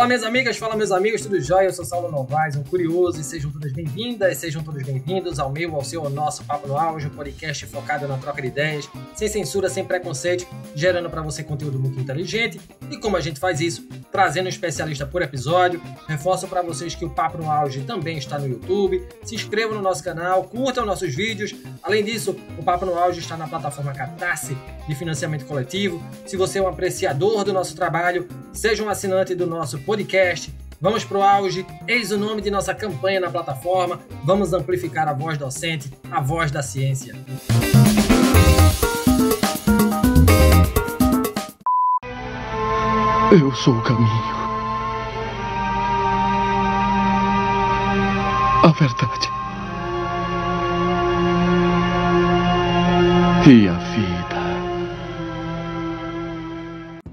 Fala minhas amigas, fala meus amigos, tudo jóia? Eu sou Saulo Novaes, um curioso, e sejam todas bem-vindas, sejam todos bem-vindos ao meu, ao seu, ao nosso Papo no Auge, um podcast focado na troca de ideias, sem censura, sem preconceito, gerando para você conteúdo muito inteligente. E como a gente faz isso? Trazendo um especialista por episódio. Reforço para vocês que o Papo no Auge também está no YouTube. Se inscrevam no nosso canal, curtam nossos vídeos. Além disso, o Papo no Auge está na plataforma Catarse de financiamento coletivo. Se você é um apreciador do nosso trabalho, seja um assinante do nosso podcast. Vamos pro auge, eis o nome de nossa campanha na plataforma. Vamos amplificar a voz docente, a voz da ciência. Eu sou o caminho, a verdade e a vida.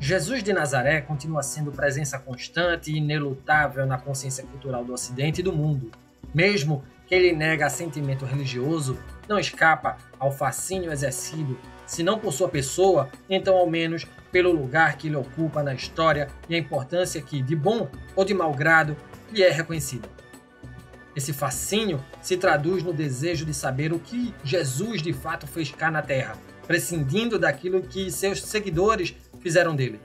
Jesus de Nazaré continua sendo presença constante e inelutável na consciência cultural do Ocidente e do mundo. Mesmo que ele nega assentimento religioso, não escapa ao fascínio exercido, se não por sua pessoa, então ao menos pelo lugar que ele ocupa na história e a importância que, de bom ou de mau grado, lhe é reconhecida. Esse fascínio se traduz no desejo de saber o que Jesus de fato fez cá na Terra, prescindindo daquilo que seus seguidores fizeram dele.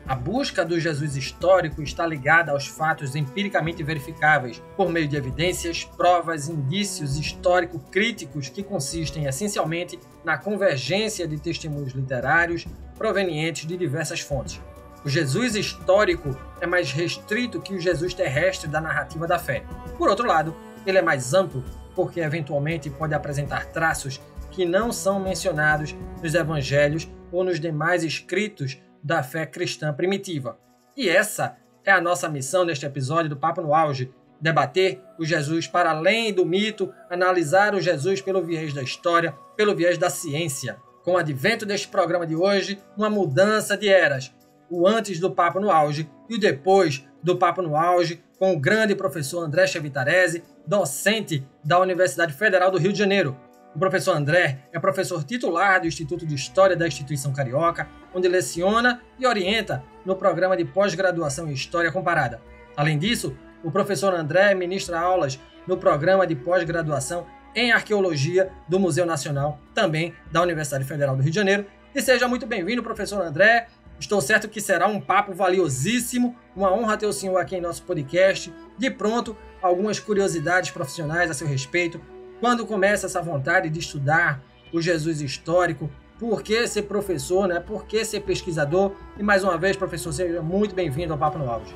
A busca do Jesus histórico está ligada aos fatos empiricamente verificáveis, por meio de evidências, provas, indícios histórico-críticos que consistem essencialmente na convergência de testemunhos literários provenientes de diversas fontes. O Jesus histórico é mais restrito que o Jesus terrestre da narrativa da fé. Por outro lado, ele é mais amplo porque eventualmente pode apresentar traços que não são mencionados nos evangelhos ou nos demais escritos da fé cristã primitiva. E essa é a nossa missão neste episódio do Papo no Auge: debater o Jesus para além do mito, analisar o Jesus pelo viés da história, pelo viés da ciência. Com o advento deste programa de hoje, uma mudança de eras. O antes do Papo no Auge e o depois do Papo no Auge, com o grande professor André Chevitarese, docente da Universidade Federal do Rio de Janeiro. O professor André é professor titular do Instituto de História da Instituição Carioca, onde leciona e orienta no programa de pós-graduação em História Comparada. Além disso, o professor André ministra aulas no programa de pós-graduação em Arqueologia do Museu Nacional, também da Universidade Federal do Rio de Janeiro. E seja muito bem-vindo, professor André. Estou certo que será um papo valiosíssimo, uma honra ter o senhor aqui em nosso podcast. De pronto, algumas curiosidades profissionais a seu respeito. Quando começa essa vontade de estudar o Jesus histórico? Por que ser professor, né? Por que ser pesquisador? E mais uma vez, professor, seja muito bem-vindo ao Papo no Auge.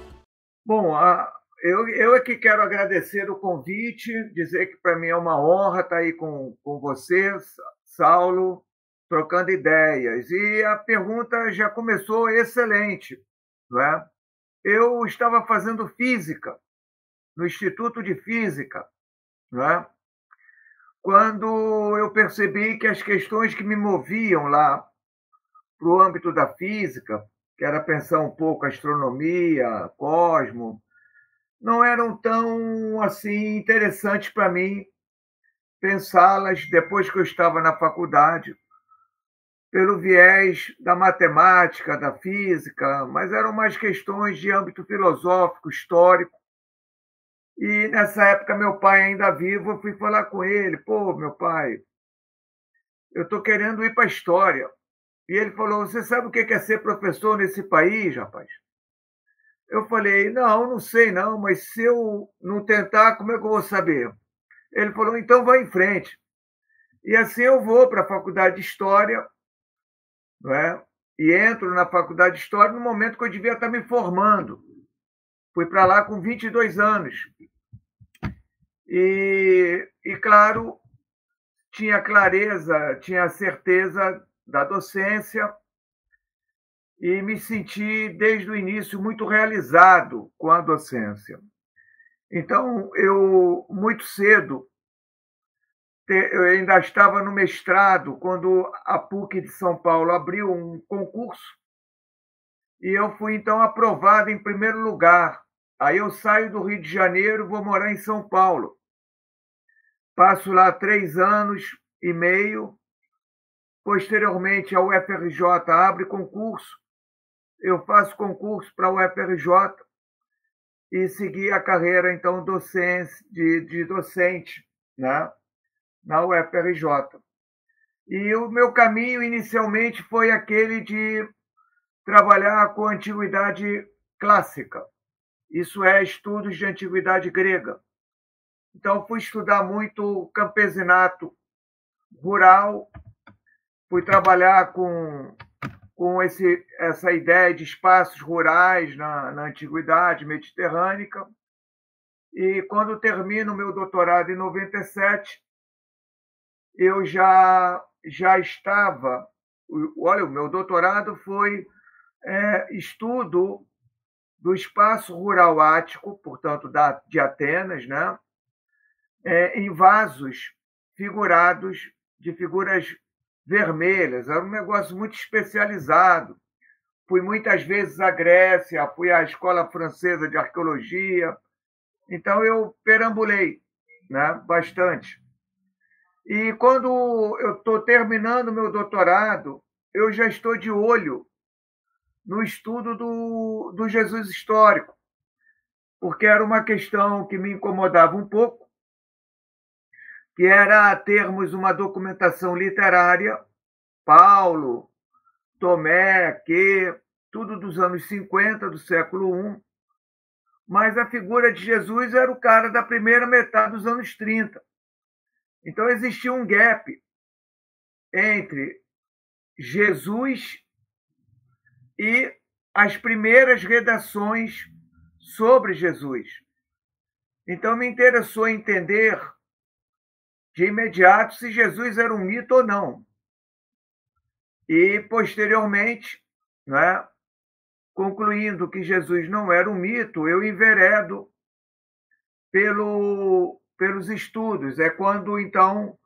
Bom, eu é que quero agradecer o convite, dizer que para mim é uma honra estar aí com você, Saulo, trocando ideias. E a pergunta já começou excelente, não é? Eu estava fazendo física no Instituto de Física, não é? Quando eu percebi que as questões que me moviam lá para o âmbito da física, que era pensar um pouco astronomia, cosmos, não eram tão assim interessantes para mim pensá-las depois que eu estava na faculdade, pelo viés da matemática, da física, mas eram mais questões de âmbito filosófico, histórico. E nessa época, meu pai ainda vivo, eu fui falar com ele: pô, meu pai, eu estou querendo ir para a história. E ele falou: você sabe o que é ser professor nesse país, rapaz? Eu falei: não sei não, mas se eu não tentar, como é que eu vou saber? Ele falou: então vai em frente. E assim eu vou para a faculdade de História, não é? E entro na faculdade de História no momento que eu devia estar me formando. Fui para lá com 22 anos. E, claro, tinha clareza, tinha certeza da docência e me senti, desde o início, muito realizado com a docência. Então, eu, muito cedo, eu ainda estava no mestrado, quando a PUC de São Paulo abriu um concurso, e eu fui, então, aprovado em primeiro lugar. Aí eu saio do Rio de Janeiro, vou morar em São Paulo. Passo lá 3 anos e meio. Posteriormente, a UFRJ abre concurso. Eu faço concurso para a UFRJ. e segui a carreira, então, de docente, né, na UFRJ. E o meu caminho, inicialmente, foi aquele de trabalhar com a antiguidade clássica, isso é, estudos de antiguidade grega. Então, fui estudar muito campesinato rural, fui trabalhar com essa ideia de espaços rurais na antiguidade mediterrânea. E quando termino o meu doutorado em 97, eu já estava. Olha, o meu doutorado foi estudo do espaço rural ático, portanto, de Atenas, né? Em vasos figurados, de figuras vermelhas. Era um negócio muito especializado. Fui muitas vezes à Grécia, fui à Escola Francesa de Arqueologia. Então, eu perambulei, né, bastante. E quando eu estou terminando meu doutorado, eu já estou de olho no estudo do Jesus histórico, porque era uma questão que me incomodava um pouco, que era termos uma documentação literária, Paulo, Tomé, tudo dos anos 50, do século I, mas a figura de Jesus era o cara da primeira metade dos anos 30. Então existia um gap entre Jesus e as primeiras redações sobre Jesus. Então me interessou entender de imediato se Jesus era um mito ou não. E, posteriormente, né, concluindo que Jesus não era um mito, eu enveredo pelos estudos. É quando, então,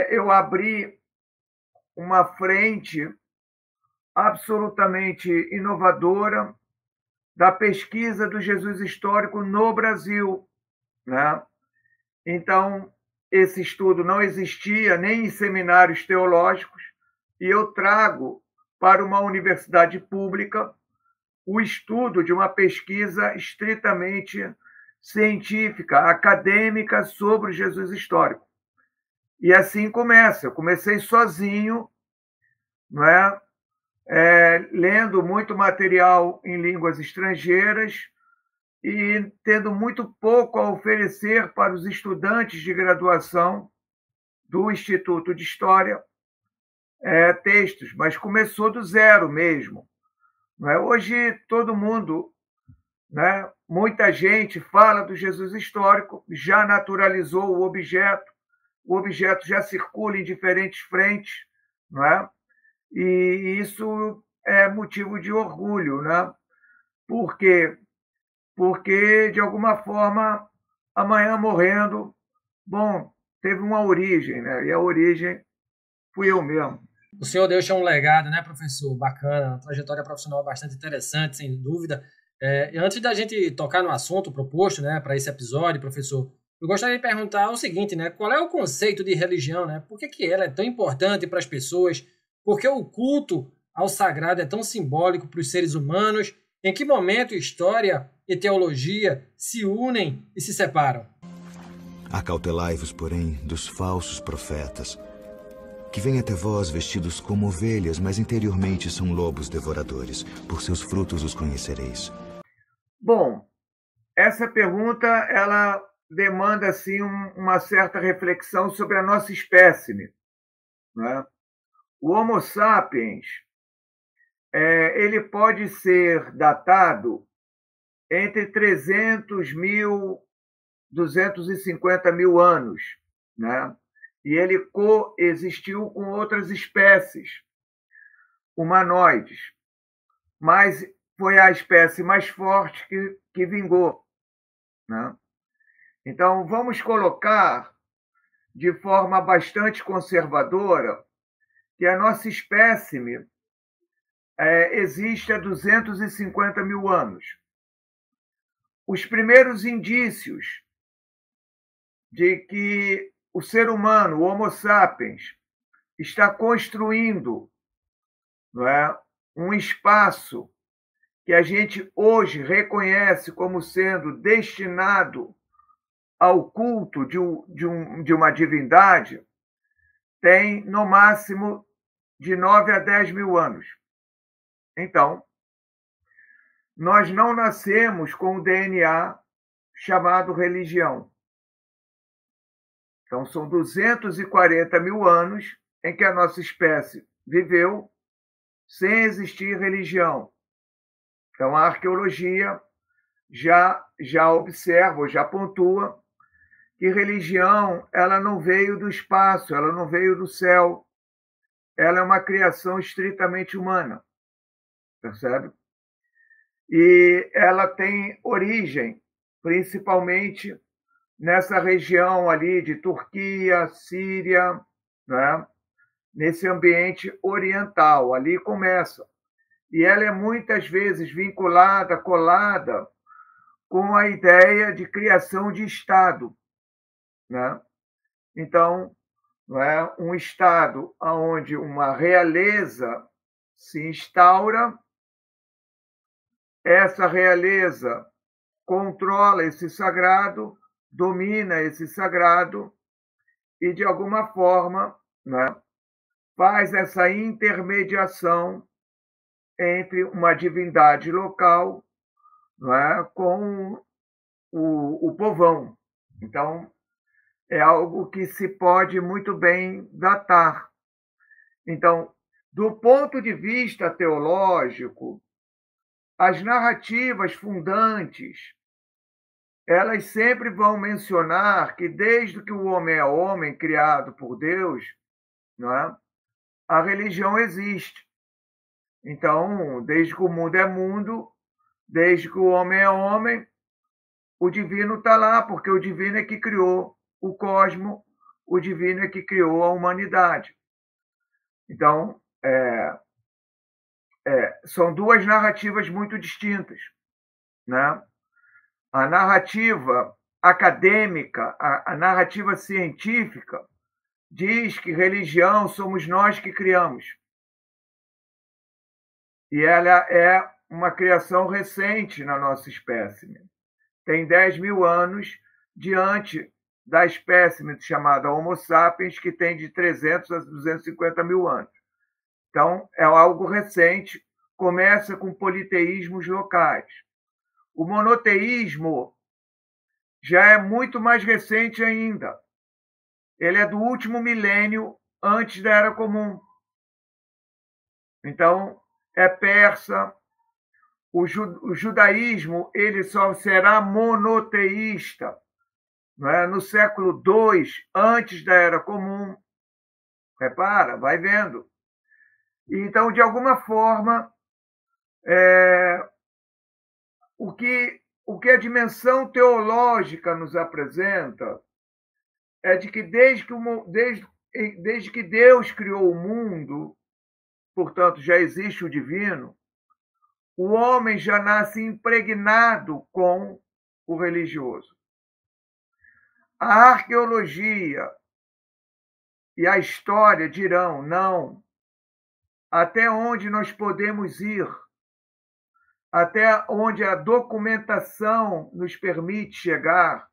eu abri uma frente absolutamente inovadora da pesquisa do Jesus histórico no Brasil, né? Então, esse estudo não existia nem em seminários teológicos, e eu trago para uma universidade pública o estudo de uma pesquisa estritamente científica, acadêmica sobre o Jesus histórico. E assim começa. Eu comecei sozinho, não é? Lendo muito material em línguas estrangeiras e tendo muito pouco a oferecer para os estudantes de graduação do Instituto de História, textos, mas começou do zero mesmo. Não é? Hoje todo mundo, né, muita gente fala do Jesus histórico, já naturalizou o objeto já circula em diferentes frentes, não é? E isso é motivo de orgulho, né? Por quê? Porque, de alguma forma, amanhã morrendo, bom, teve uma origem, né? E a origem fui eu mesmo. O senhor deixa um legado, né, professor? Bacana, uma trajetória profissional bastante interessante, sem dúvida. Antes da gente tocar no assunto proposto, né, para esse episódio, professor, eu gostaria de perguntar o seguinte, né? Qual é o conceito de religião, né? Por que ela é tão importante para as pessoas? Por que o culto ao sagrado é tão simbólico para os seres humanos? Em que momento história e teologia se unem e se separam? Acautelai-vos, porém, dos falsos profetas, que vêm até vós vestidos como ovelhas, mas interiormente são lobos devoradores. Por seus frutos os conhecereis. Bom, essa pergunta ela demanda assim uma certa reflexão sobre a nossa espécime, né? O Homo sapiens ele pode ser datado entre 300 mil, 250 mil anos, né? E ele coexistiu com outras espécies humanoides, mas foi a espécie mais forte que vingou, né? Então, vamos colocar de forma bastante conservadora que a nossa espécime existe há 250 mil anos. Os primeiros indícios de que o ser humano, o Homo sapiens, está construindo, não é, um espaço que a gente hoje reconhece como sendo destinado ao culto de uma divindade, tem, no máximo, de 9 a 10 mil anos. Então, nós não nascemos com o DNA chamado religião. Então, são 240 mil anos em que a nossa espécie viveu sem existir religião. Então, a arqueologia já observa, já pontua que religião ela não veio do espaço, ela não veio do céu, ela é uma criação estritamente humana, percebe? E ela tem origem, principalmente, nessa região ali de Turquia, Síria, né? Nesse ambiente oriental, ali começa. E ela é muitas vezes vinculada, colada com a ideia de criação de Estado, né? Então, não é um Estado onde uma realeza se instaura, essa realeza controla esse sagrado, domina esse sagrado e, de alguma forma, né, faz essa intermediação entre uma divindade local, não é, com o povão. Então, é algo que se pode muito bem datar. Então, do ponto de vista teológico, as narrativas fundantes, elas sempre vão mencionar que desde que o homem é homem, criado por Deus, não é, a religião existe. Então, desde que o mundo é mundo, desde que o homem é homem, o divino está lá, porque o divino é que criou o cosmos, o divino é que criou a humanidade. Então, são duas narrativas muito distintas, né? A narrativa acadêmica, a narrativa científica, diz que religião somos nós que criamos. E ela é uma criação recente na nossa espécie. Tem 10 mil anos diante da espécime chamada Homo sapiens, que tem de 300 a 250 mil anos. Então, é algo recente, começa com politeísmos locais. O monoteísmo já é muito mais recente ainda. Ele é do último milênio antes da Era Comum. Então, é persa. O judaísmo ele só será monoteísta, não é? No século II, antes da Era Comum. Repara, vai vendo. Então, de alguma forma, o que a dimensão teológica nos apresenta é de que desde que Deus criou o mundo, portanto, já existe o divino, o homem já nasce impregnado com o religioso. A arqueologia e a história dirão, não, até onde nós podemos ir, até onde a documentação nos permite chegar,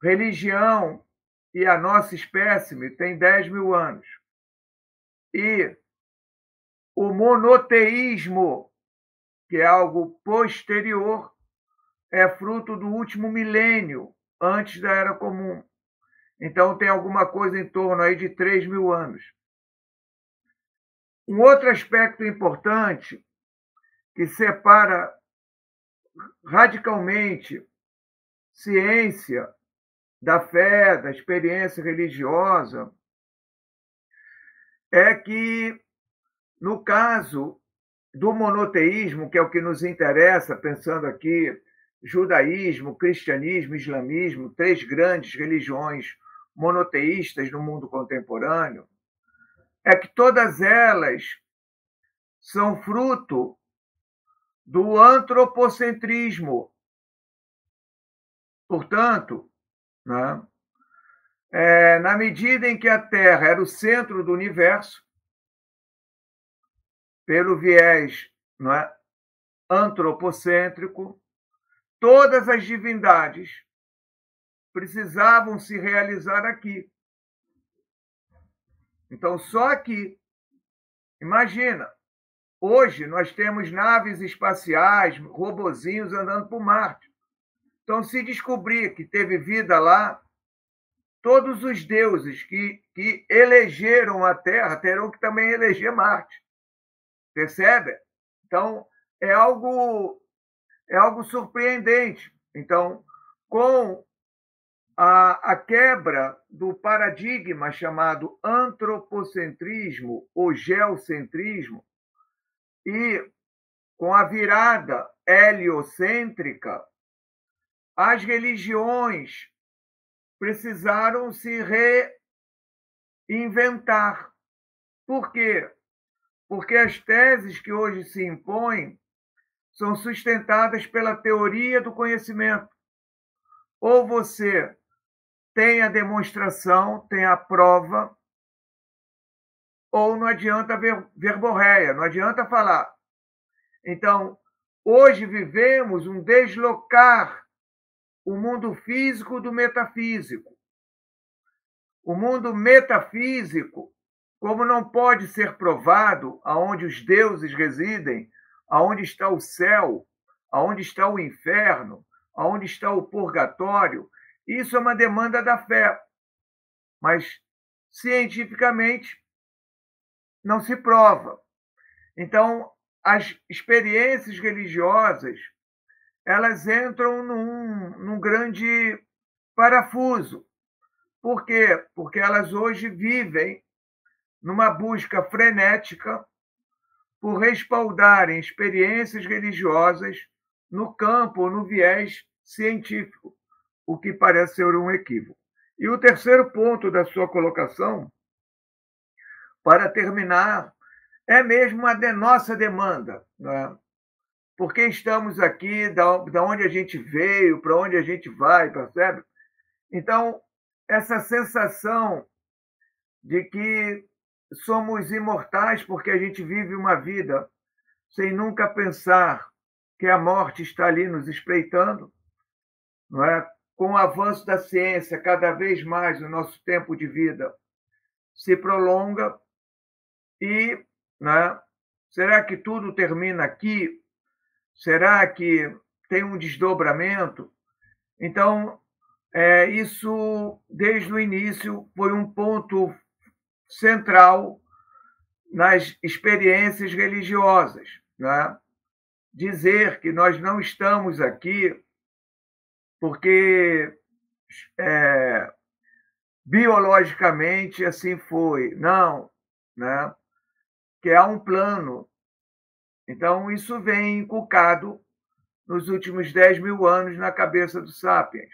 religião e a nossa espécime tem 10 mil anos. E o monoteísmo, que é algo posterior, é fruto do último milênio, antes da Era Comum. Então, tem alguma coisa em torno aí de 3 mil anos. Um outro aspecto importante que separa radicalmente ciência da fé, da experiência religiosa, é que, no caso do monoteísmo, que é o que nos interessa, pensando aqui, judaísmo, cristianismo, islamismo, 3 grandes religiões monoteístas no mundo contemporâneo, é que todas elas são fruto do antropocentrismo. Portanto, né, na medida em que a Terra era o centro do universo, pelo viés, não é, antropocêntrico, todas as divindades precisavam se realizar aqui. Então, só aqui. Imagina, hoje nós temos naves espaciais, robozinhos andando por Marte. Então, se descobrir que teve vida lá, todos os deuses que elegeram a Terra terão que também eleger Marte. Percebe? Então, é algo surpreendente. Então, com a quebra do paradigma chamado antropocentrismo ou geocentrismo e com a virada heliocêntrica, as religiões precisaram se reinventar. Por quê? Porque as teses que hoje se impõem são sustentadas pela teoria do conhecimento. Ou você tem a demonstração, tem a prova, ou não adianta verborreia, não adianta falar. Então, hoje vivemos um deslocar o mundo físico do metafísico. O mundo metafísico, como não pode ser provado aonde os deuses residem, aonde está o céu, aonde está o inferno, aonde está o purgatório, isso é uma demanda da fé. Mas, cientificamente, não se prova. Então, as experiências religiosas, elas entram num grande parafuso. Por quê? Porque elas hoje vivem numa busca frenética por respaldarem experiências religiosas no campo ou no viés científico, o que parece ser um equívoco. E o terceiro ponto da sua colocação, para terminar, é mesmo a nossa demanda, né? Porque estamos aqui, da onde a gente veio, para onde a gente vai, percebe? Então, essa sensação de que somos imortais porque a gente vive uma vida sem nunca pensar que a morte está ali nos espreitando, não é? Com o avanço da ciência, cada vez mais o nosso tempo de vida se prolonga e, né, será que tudo termina aqui? Será que tem um desdobramento? Então, isso, desde o início, foi um ponto central nas experiências religiosas, né? Dizer que nós não estamos aqui porque biologicamente assim foi. Não, né? Que há um plano. Então, isso vem inculcado nos últimos 10.000 anos na cabeça do Sapiens.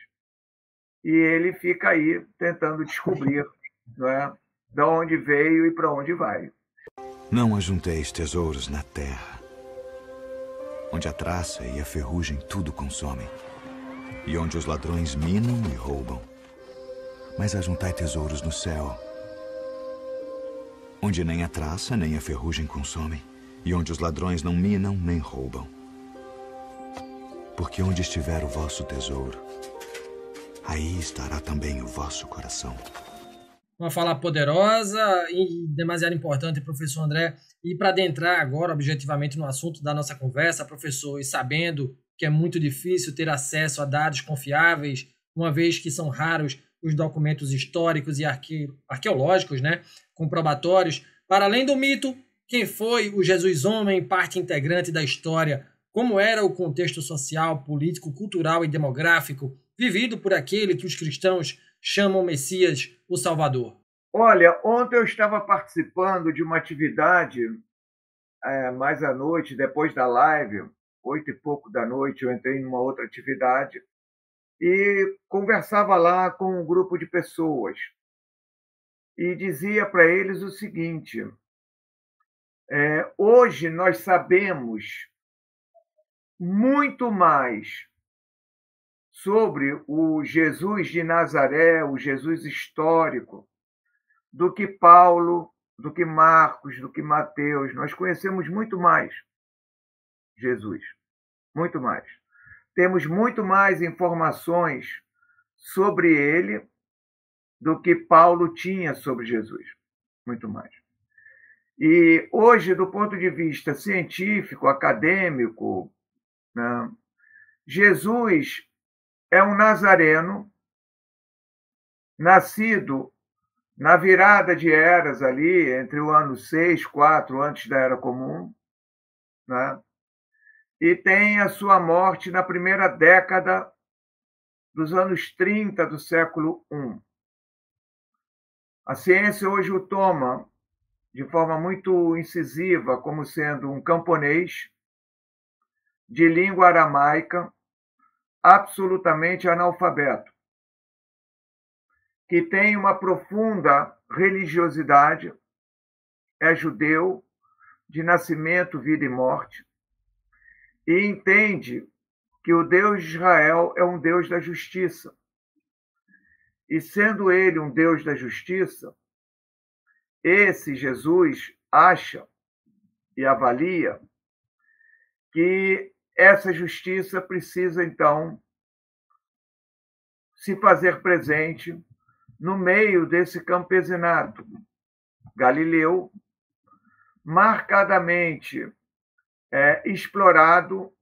E ele fica aí tentando descobrir, não é, de onde veio e para onde vai. Não ajunteis tesouros na terra, onde a traça e a ferrugem tudo consomem, e onde os ladrões minam e roubam. Mas ajuntai tesouros no céu, onde nem a traça nem a ferrugem consomem, e onde os ladrões não minam nem roubam. Porque onde estiver o vosso tesouro, aí estará também o vosso coração. Uma fala poderosa e demasiado importante, professor André. E para adentrar agora objetivamente no assunto da nossa conversa, professor, e sabendo que é muito difícil ter acesso a dados confiáveis, uma vez que são raros os documentos históricos e arqueológicos, né, comprobatórios, para além do mito, quem foi o Jesus homem, parte integrante da história, como era o contexto social, político, cultural e demográfico vivido por aquele que os cristãos chamam Messias, o Salvador? Olha, ontem eu estava participando de uma atividade mais à noite, depois da live, 8 e pouco da noite, eu entrei numa outra atividade e conversava lá com um grupo de pessoas e dizia para eles o seguinte: hoje nós sabemos muito mais sobre o Jesus de Nazaré, o Jesus histórico, do que Paulo, do que Marcos, do que Mateus. Nós conhecemos muito mais Jesus. muito mais. Temos muito mais informações sobre ele do que Paulo tinha sobre Jesus, muito mais. E hoje, do ponto de vista científico, acadêmico, né, Jesus é um nazareno nascido na virada de eras ali, entre o ano 6 e 4 antes da Era Comum, né? E tem a sua morte na primeira década dos anos 30 do século I. A ciência hoje o toma de forma muito incisiva como sendo um camponês de língua aramaica, absolutamente analfabeto, que tem uma profunda religiosidade, é judeu, de nascimento, vida e morte, e entende que o Deus de Israel é um Deus da justiça. E sendo ele um Deus da justiça, esse Jesus acha e avalia que essa justiça precisa, então, se fazer presente no meio desse campesinado galileu, marcadamente explorado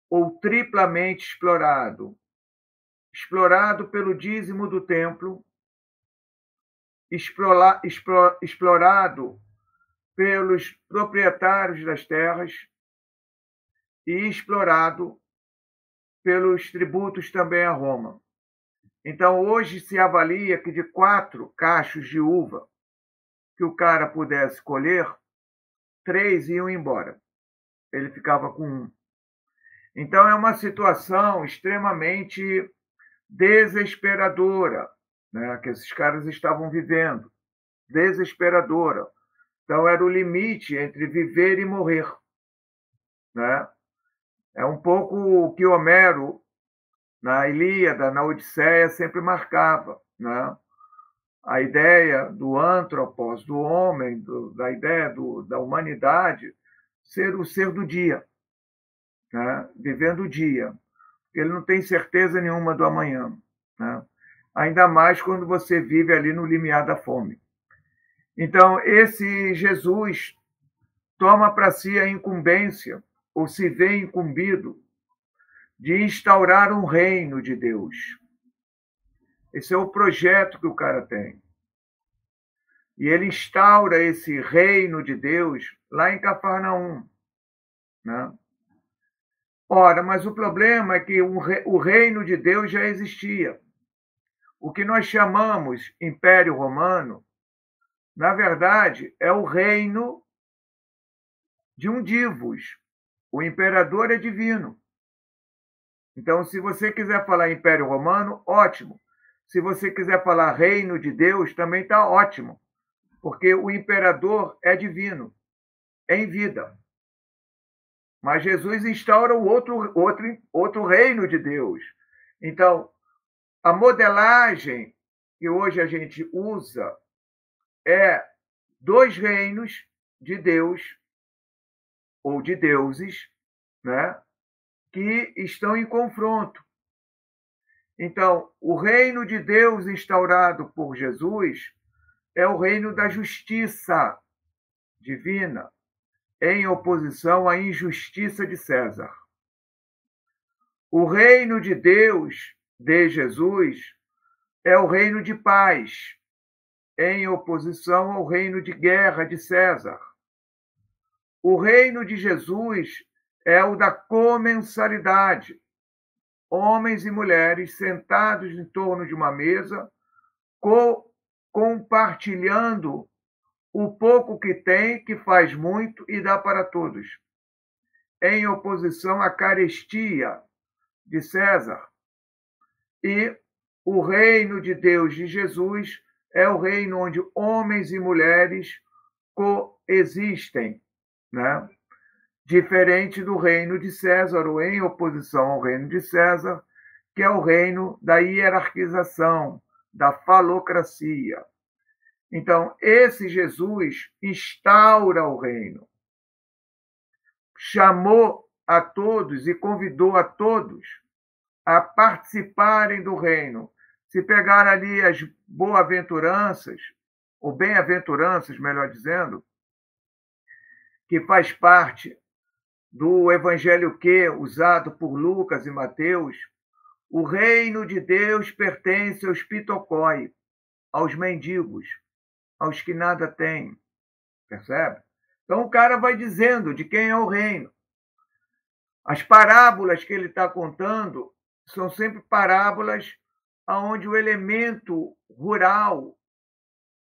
ou triplamente explorado. Explorado pelo dízimo do templo, explorado pelos proprietários das terras e explorado pelos tributos também a Roma. Então, hoje se avalia que de 4 cachos de uva que o cara pudesse colher, 3 iam embora. Ele ficava com 1. Então, é uma situação extremamente desesperadora, né, que esses caras estavam vivendo. Desesperadora. Então, era o limite entre viver e morrer, né? É um pouco o que Homero, na Ilíada, na Odisseia, sempre marcava, né? A ideia do antropos, do homem, da ideia da humanidade, ser o ser do dia, né? Vivendo o dia. Ele não tem certeza nenhuma do amanhã, né? Ainda mais quando você vive ali no limiar da fome. Então, esse Jesus toma para si a incumbência, ou se vê incumbido, de instaurar um reino de Deus. Esse é o projeto que o cara tem. E ele instaura esse reino de Deus lá em Cafarnaum, né? Ora, mas o problema é que o reino de Deus já existia. O que nós chamamos Império Romano, na verdade, é o reino de um divus. O imperador é divino. Então, se você quiser falar Império Romano, ótimo. Se você quiser falar Reino de Deus, também está ótimo. Porque o imperador é divino, em vida. Mas Jesus instaura o outro reino de Deus. Então, a modelagem que hoje a gente usa é 2 reinos de Deus, ou de deuses, né, que estão em confronto. Então, o reino de Deus instaurado por Jesus é o reino da justiça divina, em oposição à injustiça de César. O reino de Deus, de Jesus, é o reino de paz, em oposição ao reino de guerra de César. O reino de Jesus é o da comensalidade. Homens e mulheres sentados em torno de uma mesa, compartilhando o pouco que tem, que faz muito e dá para todos, em oposição à carestia de César. E o reino de Deus de Jesus é o reino onde homens e mulheres coexistem, né? Diferente do reino de César, ou em oposição ao reino de César, que é o reino da hierarquização, da falocracia. Então, esse Jesus instaura o reino. Chamou a todos e convidou a todos a participarem do reino. Se pegar ali as boa-aventuranças, ou bem-aventuranças, melhor dizendo, que faz parte do Evangelho Q, usado por Lucas e Mateus, o reino de Deus pertence aos pitocói, aos mendigos, aos que nada têm. Percebe? Então o cara vai dizendo de quem é o reino. As parábolas que ele está contando são sempre parábolas onde o elemento rural,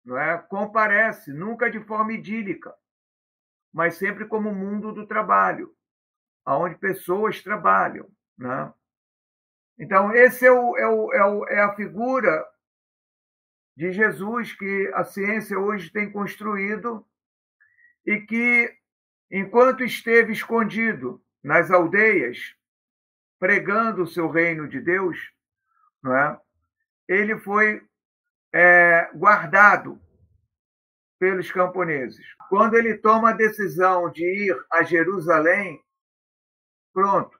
não é, comparece, nunca de forma idílica, mas sempre como o mundo do trabalho, onde pessoas trabalham. Né? Então, esse é a figura de Jesus que a ciência hoje tem construído e que, enquanto esteve escondido nas aldeias, pregando o seu reino de Deus, não é? Ele foi guardado pelos camponeses. Quando ele toma a decisão de ir a Jerusalém, pronto,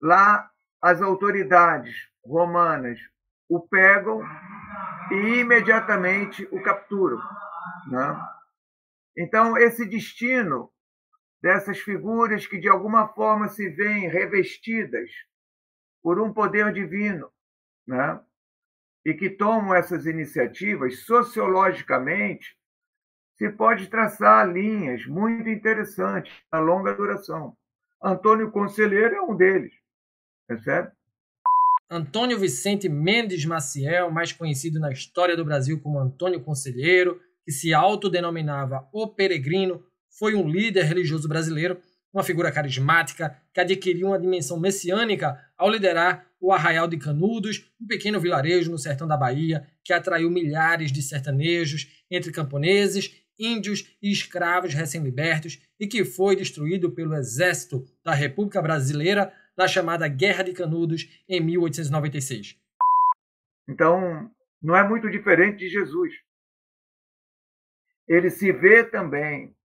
lá as autoridades romanas o pegam e imediatamente o capturam. Né? Então, esse destino dessas figuras que de alguma forma se veem revestidas por um poder divino, né? E que tomam essas iniciativas, sociologicamente, se pode traçar linhas muito interessantes a longa duração. Antônio Conselheiro é um deles, percebe? Antônio Vicente Mendes Maciel, mais conhecido na história do Brasil como Antônio Conselheiro, que se autodenominava O Peregrino, foi um líder religioso brasileiro, uma figura carismática que adquiriu uma dimensão messiânica ao liderar o Arraial de Canudos, um pequeno vilarejo no sertão da Bahia que atraiu milhares de sertanejos entre camponeses, índios e escravos recém-libertos e que foi destruído pelo exército da República Brasileira na chamada Guerra de Canudos em 1896. Então, não é muito diferente de Jesus. Ele se vê também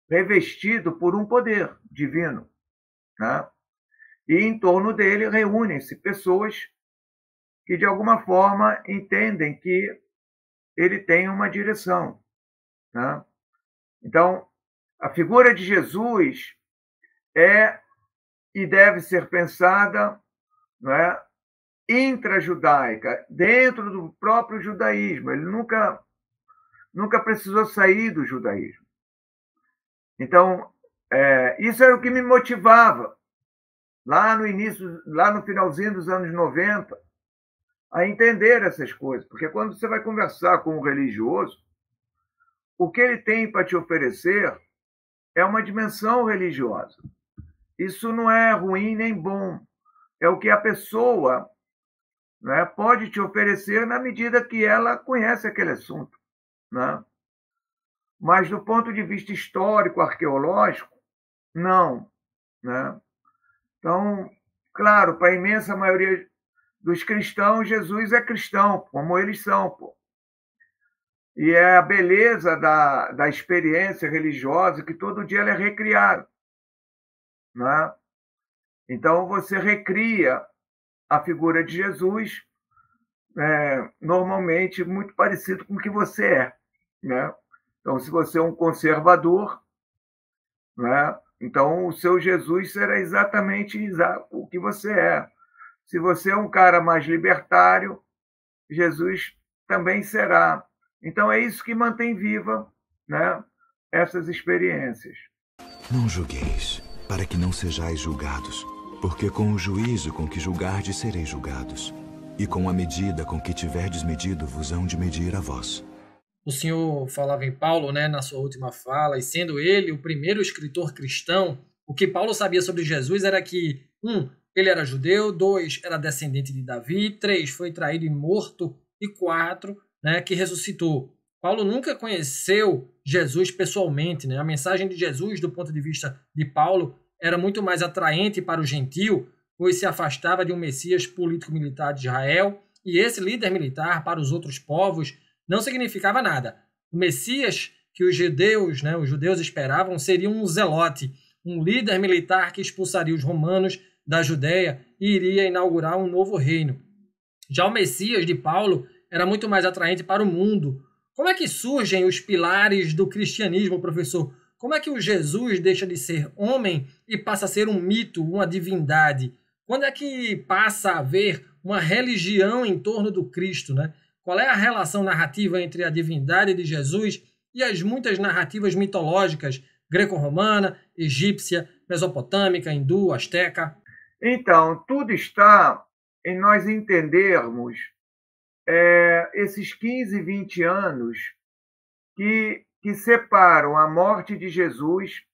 revestido por um poder divino. Né? E em torno dele reúnem-se pessoas que, de alguma forma, entendem que ele tem uma direção. Né? Então, a figura de Jesus é e deve ser pensada, não é, intrajudaica, dentro do próprio judaísmo. Ele nunca precisou sair do judaísmo. Então, isso era o que me motivava, lá no início, lá no finalzinho dos anos 90, a entender essas coisas. Porque quando você vai conversar com um religioso, o que ele tem para te oferecer é uma dimensão religiosa. Isso não é ruim nem bom. É o que a pessoa, né, pode te oferecer na medida que ela conhece aquele assunto. Né? Mas, do ponto de vista histórico, arqueológico, não. Né? Então, claro, para a imensa maioria dos cristãos, Jesus é cristão, como eles são. Pô. E é a beleza da experiência religiosa que todo dia ela é recriada. Né? Então, você recria a figura de Jesus, normalmente muito parecido com o que você é. Né? Então, se você é um conservador, né? Então o seu Jesus será exatamente o que você é. Se você é um cara mais libertário, Jesus também será. Então é isso que mantém viva, né, essas experiências. Não julgueis, para que não sejais julgados, porque com o juízo com que julgardes sereis julgados, e com a medida com que tiverdes medido vos hão de medir a vós. O senhor falava em Paulo, né, na sua última fala, e sendo ele o primeiro escritor cristão, o que Paulo sabia sobre Jesus era que, 1, ele era judeu, 2, era descendente de Davi, 3, foi traído e morto, e 4, né, que ressuscitou. Paulo nunca conheceu Jesus pessoalmente. Né? A mensagem de Jesus, do ponto de vista de Paulo, era muito mais atraente para o gentio, pois se afastava de um Messias político-militar de Israel, e esse líder militar para os outros povos não significava nada. O Messias que os judeus esperavam seria um zelote, um líder militar que expulsaria os romanos da Judéia e iria inaugurar um novo reino. Já o Messias de Paulo era muito mais atraente para o mundo. Como é que surgem os pilares do cristianismo, professor? Como é que o Jesus deixa de ser homem e passa a ser um mito, uma divindade? Quando é que passa a haver uma religião em torno do Cristo, né? Qual é a relação narrativa entre a divindade de Jesus e as muitas narrativas mitológicas greco-romana, egípcia, mesopotâmica, hindu, asteca? Então, tudo está em nós entendermos esses 15, 20 anos que separam a morte de Jesus.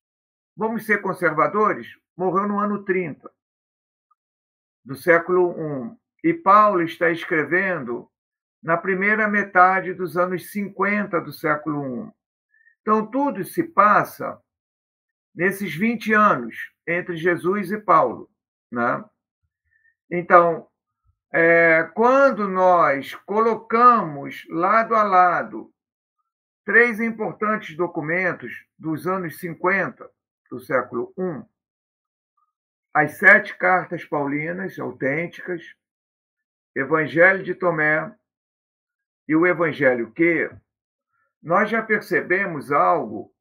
Vamos ser conservadores? Morreu no ano 30 do século I. E Paulo está escrevendo na primeira metade dos anos 50 do século I. Então, tudo se passa nesses 20 anos entre Jesus e Paulo, né? Então, quando nós colocamos lado a lado 3 importantes documentos dos anos 50 do século I, as 7 cartas paulinas autênticas, Evangelho de Tomé e o Evangelho que, nós já percebemos algo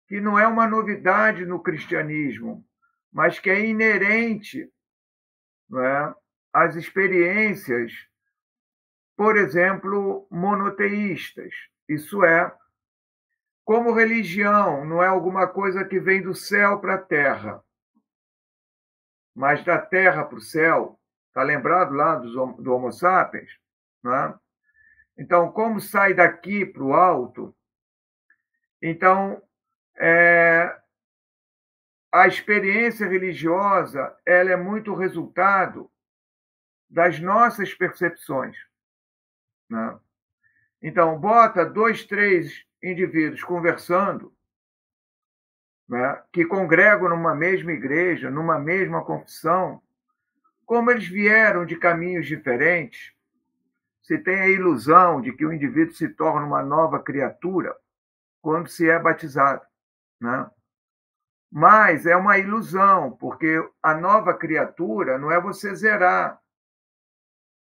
que não é uma novidade no cristianismo, mas que é inerente, não é, às experiências, por exemplo, monoteístas. Isso é, como religião não é alguma coisa que vem do céu para a terra, mas da terra para o céu. Está lembrado lá do Homo sapiens? Não é? Então, como sai daqui para o alto, então a experiência religiosa ela é muito resultado das nossas percepções, né? Então, bota 2, 3 indivíduos conversando, né, que congregam numa mesma igreja, numa mesma confissão, como eles vieram de caminhos diferentes, se tem a ilusão de que o indivíduo se torna uma nova criatura quando se é batizado, né? Mas é uma ilusão, porque a nova criatura não é você zerar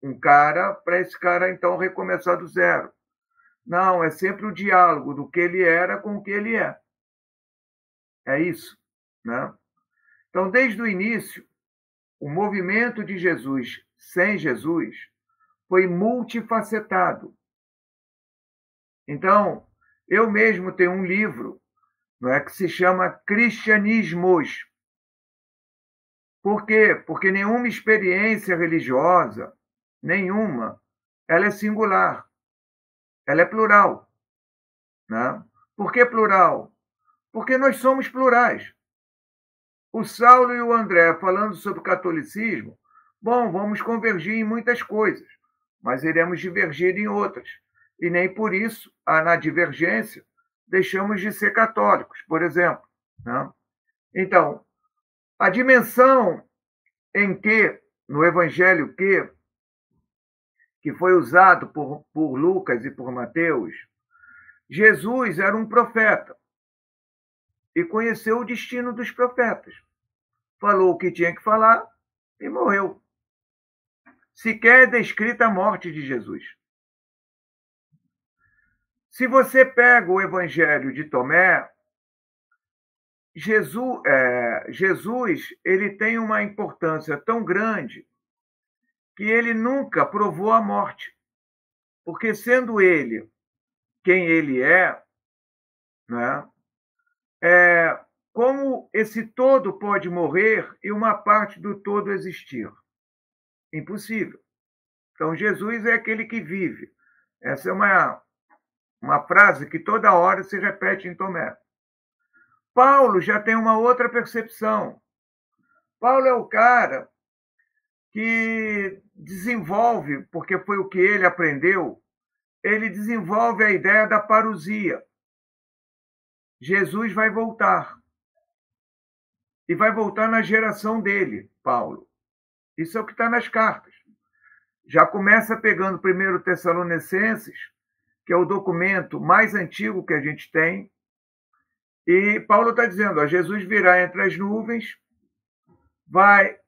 um cara para esse cara, então, recomeçar do zero. Não, é sempre o diálogo do que ele era com o que ele é. É isso, né? Então, desde o início, o movimento de Jesus sem Jesus foi multifacetado. Então, eu mesmo tenho um livro, não é, que se chama Cristianismos. Por quê? Porque nenhuma experiência religiosa, nenhuma, ela é singular. Ela é plural, né? Por que plural? Porque nós somos plurais. O Saulo e o André falando sobre catolicismo, bom, vamos convergir em muitas coisas, mas iremos divergir em outras. E nem por isso, na divergência, deixamos de ser católicos, por exemplo, né? Então, a dimensão em que, no Evangelho que foi usado por Lucas e por Mateus, Jesus era um profeta e conheceu o destino dos profetas. Falou o que tinha que falar e morreu. Sequer é descrita a morte de Jesus. Se você pega o Evangelho de Tomé, Jesus ele tem uma importância tão grande que ele nunca provou a morte. Porque sendo ele quem ele é, né, como esse todo pode morrer e uma parte do todo existir? Impossível. Então, Jesus é aquele que vive. Essa é uma frase que toda hora se repete em Tomé. Paulo já tem uma outra percepção. Paulo é o cara que desenvolve, porque foi o que ele aprendeu, ele desenvolve a ideia da parousia. Jesus vai voltar. E vai voltar na geração dele, Paulo. Isso é o que está nas cartas. Já começa pegando 1 Tessalonicenses, que é o documento mais antigo que a gente tem, E Paulo está dizendo, ó, Jesus virá entre as nuvens, vai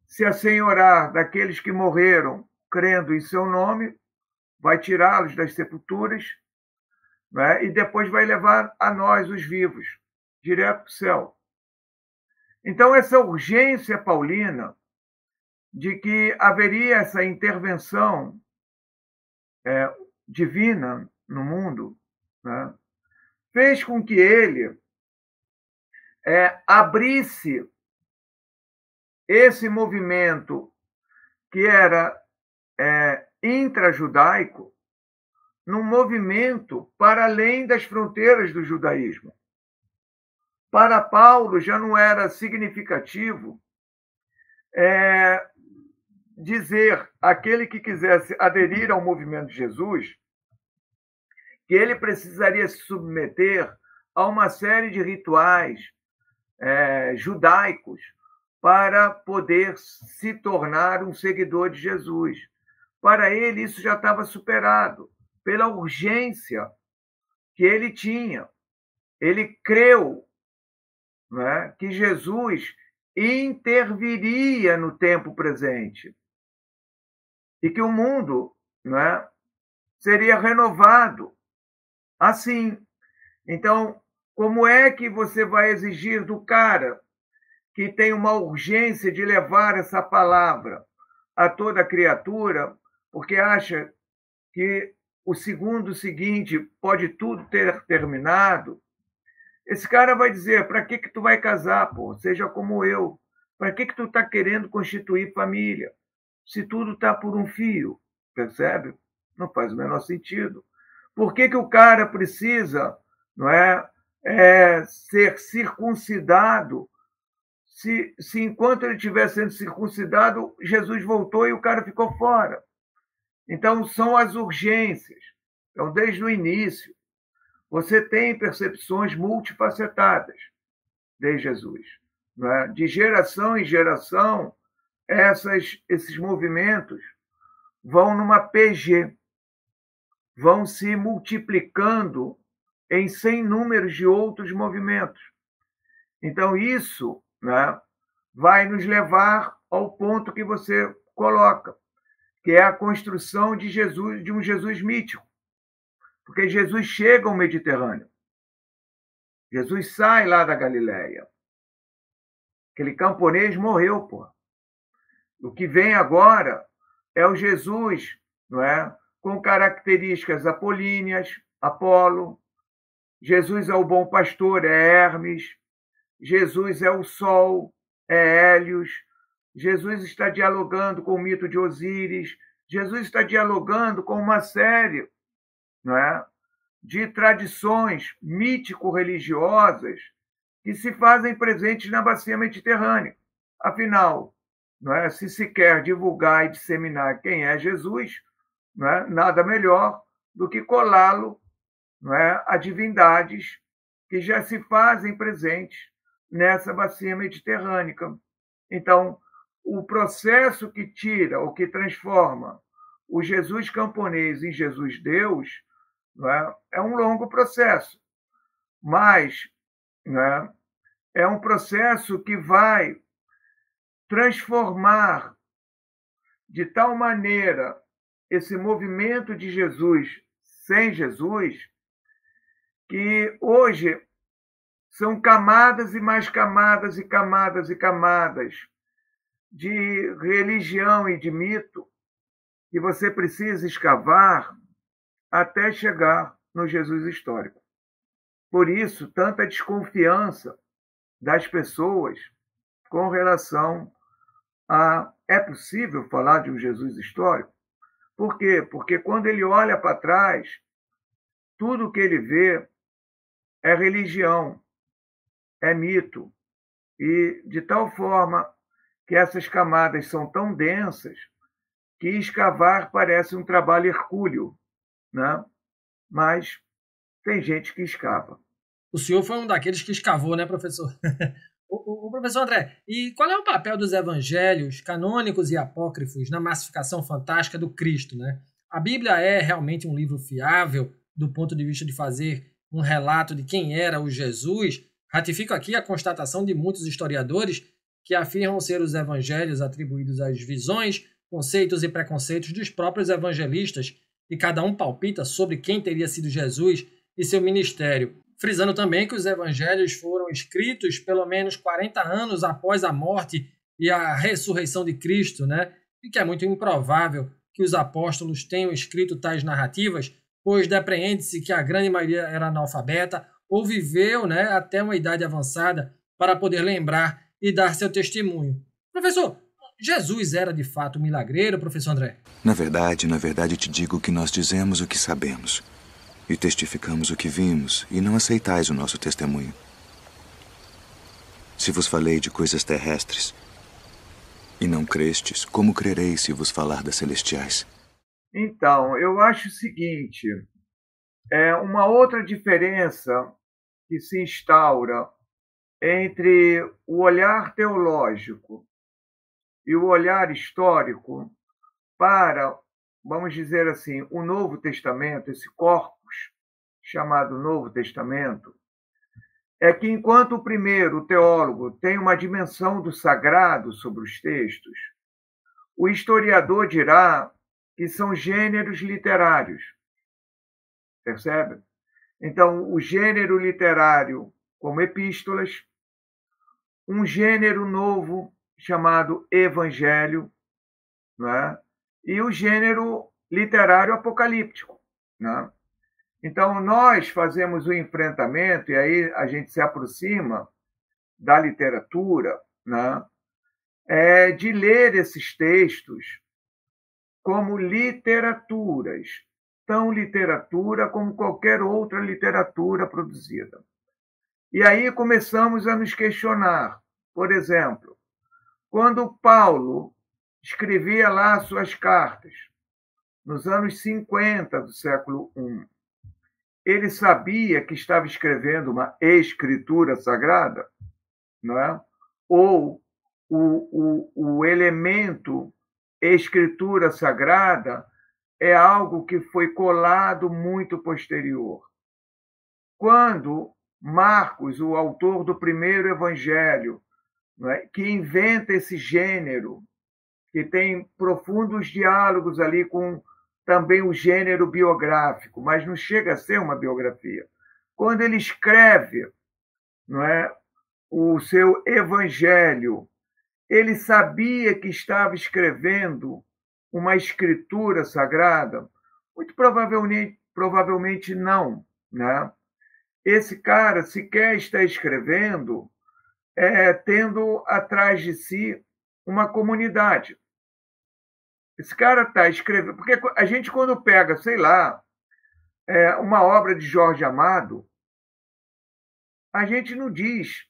se assenhorar daqueles que morreram crendo em seu nome, vai tirá-los das sepulturas, né? E depois vai levar a nós, os vivos, direto para o céu. Então, essa urgência paulina de que haveria essa intervenção divina no mundo, né, fez com que ele abrisse esse movimento que era intrajudaico num movimento para além das fronteiras do judaísmo. Para Paulo já não era significativo dizer àquele que quisesse aderir ao movimento de Jesus que ele precisaria se submeter a uma série de rituais judaicos para poder se tornar um seguidor de Jesus. Para ele, isso já estava superado pela urgência que ele tinha. Ele creu, né, que Jesus interviria no tempo presente e que o mundo, né, seria renovado assim. Então, como é que você vai exigir do cara que tem uma urgência de levar essa palavra a toda criatura, porque acha que o segundo seguinte pode tudo ter terminado? Esse cara vai dizer, para que tu vai casar, pô? Seja como eu. Para que tu está querendo constituir família? Se tudo está por um fio, percebe? Não faz o menor sentido. Por que o cara precisa, não ser circuncidado se enquanto ele estiver sendo circuncidado, Jesus voltou e o cara ficou fora? Então, são as urgências. Então, desde o início, você tem percepções multifacetadas de Jesus. Né? De geração em geração, esses movimentos vão numa PG, vão se multiplicando em sem números de outros movimentos. Então, isso, né, vai nos levar ao ponto que você coloca, que é a construção de Jesus, de um Jesus mítico. Porque Jesus chega ao Mediterrâneo. Jesus sai lá da Galileia. Aquele camponês morreu, pô. O que vem agora é o Jesus, não é? Com características apolíneas, Apolo. Jesus é o bom pastor, é Hermes. Jesus é o sol, é Hélios. Jesus está dialogando com o mito de Osíris. Jesus está dialogando com uma série, não é, de tradições mítico-religiosas que se fazem presentes na bacia mediterrânea. Afinal, não é, se quer divulgar e disseminar quem é Jesus, não é, nada melhor do que colá-lo, não é, a divindades que já se fazem presentes nessa bacia mediterrânea. Então, o processo que tira ou que transforma o Jesus camponês em Jesus Deus, não é um longo processo, mas, não é um processo que vai transformar de tal maneira esse movimento de Jesus sem Jesus, que hoje são camadas e mais camadas e camadas e camadas de religião e de mito que você precisa escavar até chegar no Jesus histórico. Por isso, tanta desconfiança das pessoas com relação a é possível falar de um Jesus histórico? Por quê? Porque quando ele olha para trás, tudo o que ele vê é religião, é mito, e de tal forma que essas camadas são tão densas que escavar parece um trabalho hercúleo, né? Mas tem gente que escava. O senhor foi um daqueles que escavou, né, professor? O professor André, e qual é o papel dos evangelhos canônicos e apócrifos na massificação fantástica do Cristo, né? A Bíblia é realmente um livro fiável do ponto de vista de fazer um relato de quem era o Jesus, ratifico aqui a constatação de muitos historiadores que afirmam ser os evangelhos atribuídos às visões, conceitos e preconceitos dos próprios evangelistas, e cada um palpita sobre quem teria sido Jesus e seu ministério, frisando também que os evangelhos foram escritos pelo menos 40 anos após a morte e a ressurreição de Cristo, né? E que é muito improvável que os apóstolos tenham escrito tais narrativas, pois depreende-se que a grande maioria era analfabeta ou viveu, né, até uma idade avançada para poder lembrar e dar seu testemunho. Professor, Jesus era de fato milagreiro, professor André? Na verdade, te digo que nós dizemos o que sabemos e testificamos o que vimos, e não aceitais o nosso testemunho. Se vos falei de coisas terrestres e não crestes, como crereis se vos falar das celestiais? Então, eu acho o seguinte, uma outra diferença que se instaura entre o olhar teológico e o olhar histórico para, vamos dizer assim, o Novo Testamento, esse corpus chamado Novo Testamento, é que enquanto o primeiro, o teólogo, tem uma dimensão do sagrado sobre os textos, o historiador dirá que são gêneros literários. Percebe? Então, o gênero literário como epístolas, um gênero novo chamado evangelho, né? E o gênero literário apocalíptico, né? Então, nós fazemos o enfrentamento, e aí a gente se aproxima da literatura, né? De ler esses textos como literaturas, tão literatura como qualquer outra literatura produzida. E aí começamos a nos questionar. Por exemplo, quando Paulo escrevia lá suas cartas, nos anos 50 do século I, ele sabia que estava escrevendo uma escritura sagrada, não é? Ou o elemento escritura sagrada é algo que foi colado muito posterior. Quando Marcos, o autor do primeiro evangelho, não é, que inventa esse gênero, que tem profundos diálogos ali com também o gênero biográfico, mas não chega a ser uma biografia. Quando ele escreve, não é, o seu evangelho, ele sabia que estava escrevendo uma escritura sagrada? Muito provavelmente não, né? Esse cara sequer está escrevendo tendo atrás de si uma comunidade. Esse cara está escrevendo... Porque a gente, quando pega, sei lá, uma obra de Jorge Amado, a gente não diz,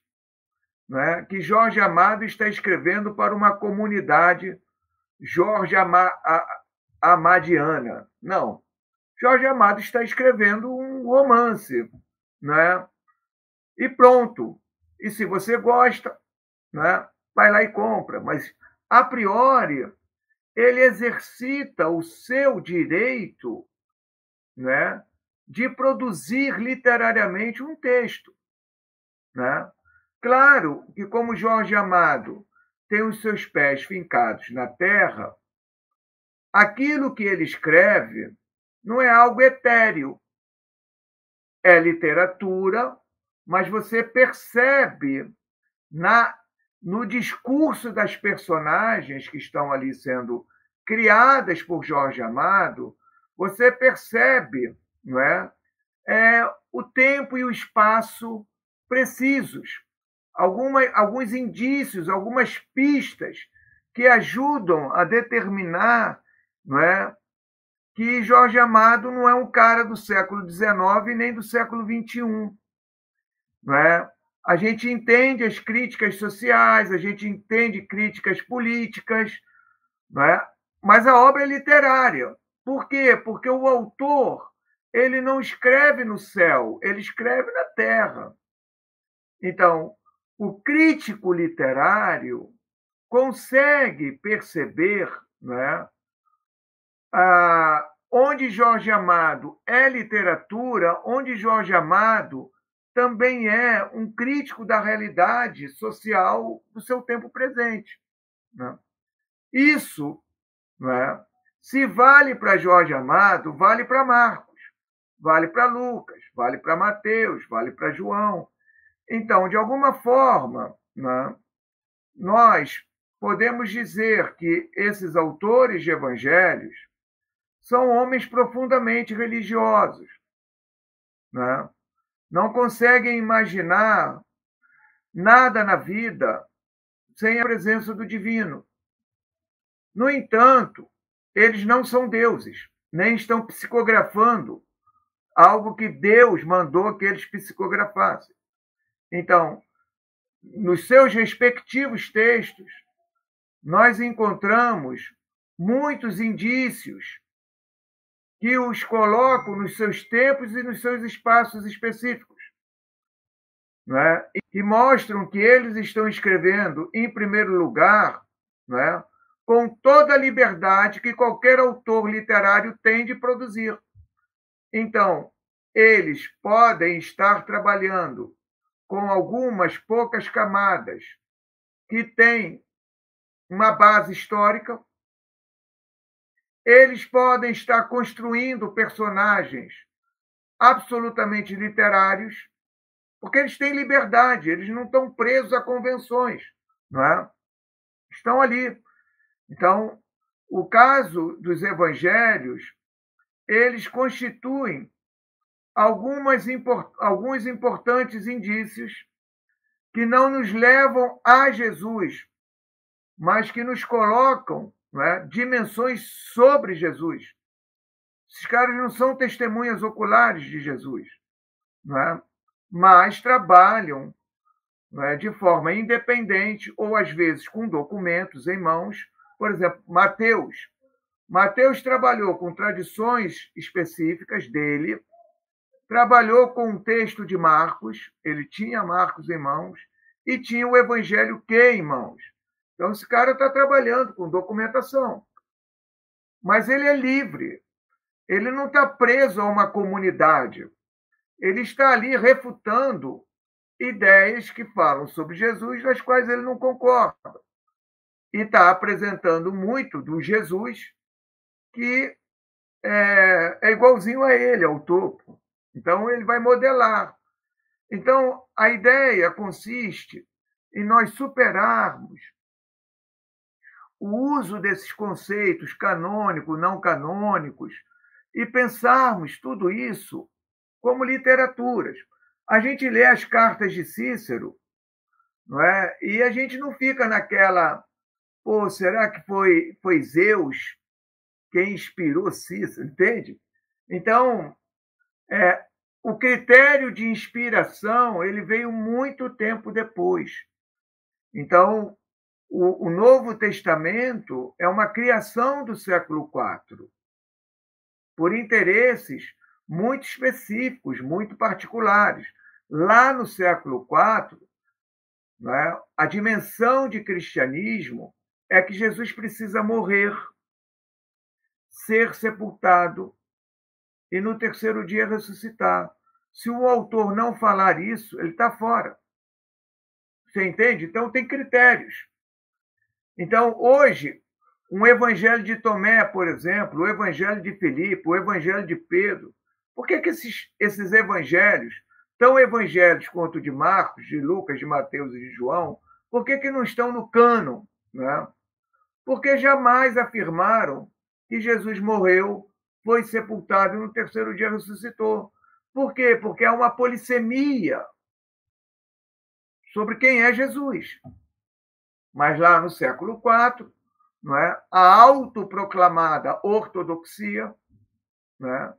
né, que Jorge Amado está escrevendo para uma comunidade amadiana. Não. Jorge Amado está escrevendo um romance, né? E pronto. E se você gosta, né, vai lá e compra. Mas, a priori, ele exercita o seu direito, né, de produzir literariamente um texto, né? Claro que, como Jorge Amado tem os seus pés fincados na terra, aquilo que ele escreve não é algo etéreo. É literatura, mas você percebe no discurso das personagens que estão ali sendo criadas por Jorge Amado, você percebe, não é, o tempo e o espaço precisos, alguns indícios, algumas pistas que ajudam a determinar, não é, que Jorge Amado não é um cara do século XIX nem do século XXI. Não é? A gente entende as críticas sociais, a gente entende críticas políticas, não é? Mas a obra é literária. Por quê? Porque o autor ele não escreve no céu, ele escreve na terra. Então, o crítico literário consegue perceber, não é, onde Jorge Amado é literatura, onde Jorge Amado também é um crítico da realidade social do seu tempo presente. Né? Isso, né, se vale para Jorge Amado, vale para Marcos, vale para Lucas, vale para Mateus, vale para João. Então, de alguma forma, né, nós podemos dizer que esses autores de evangelhos são homens profundamente religiosos. Né? Não conseguem imaginar nada na vida sem a presença do divino. No entanto, eles não são deuses, nem estão psicografando algo que Deus mandou que eles psicografassem. Então, nos seus respectivos textos, nós encontramos muitos indícios que os colocam nos seus tempos e nos seus espaços específicos, né? E mostram que eles estão escrevendo, em primeiro lugar, né, com toda a liberdade que qualquer autor literário tem de produzir. Então, eles podem estar trabalhando com algumas poucas camadas que têm uma base histórica. Eles podem estar construindo personagens absolutamente literários, porque eles têm liberdade, eles não estão presos a convenções, não é? Estão ali. Então, o caso dos evangelhos, eles constituem alguns importantes indícios que não nos levam a Jesus, mas que nos colocam, não é, dimensões sobre Jesus. Esses caras não são testemunhas oculares de Jesus, não é? Mas trabalham, não é, de forma independente ou, às vezes, com documentos em mãos. Por exemplo, Mateus. Mateus trabalhou com tradições específicas dele, trabalhou com o texto de Marcos, ele tinha Marcos em mãos, e tinha o Evangelho que em mãos. Então, esse cara está trabalhando com documentação. Mas ele é livre. Ele não está preso a uma comunidade. Ele está ali refutando ideias que falam sobre Jesus, das quais ele não concorda. E está apresentando muito do Jesus que é igualzinho a ele, ao topo. Então, ele vai modelar. Então, a ideia consiste em nós superarmos o uso desses conceitos canônicos, não canônicos, e pensarmos tudo isso como literaturas. A gente lê as cartas de Cícero, não é? E a gente não fica naquela, pô, será que foi Zeus quem inspirou Cícero, entende? Então, o critério de inspiração ele veio muito tempo depois. Então, o Novo Testamento é uma criação do século IV, por interesses muito específicos, muito particulares. Lá no século IV, né, a dimensão de cristianismo é que Jesus precisa morrer, ser sepultado e no terceiro dia ressuscitar. Se o autor não falar isso, ele está fora. Você entende? Então, tem critérios. Então, hoje, um evangelho de Tomé, por exemplo, o evangelho de Filipe, o evangelho de Pedro, por que esses evangelhos, tão evangélicos quanto o de Marcos, de Lucas, de Mateus e de João, por que não estão no cânon? Né? Porque jamais afirmaram que Jesus morreu, foi sepultado e no terceiro dia ressuscitou. Por quê? Porque há uma polissemia sobre quem é Jesus. Mas lá no século IV, não é, a autoproclamada ortodoxia, né,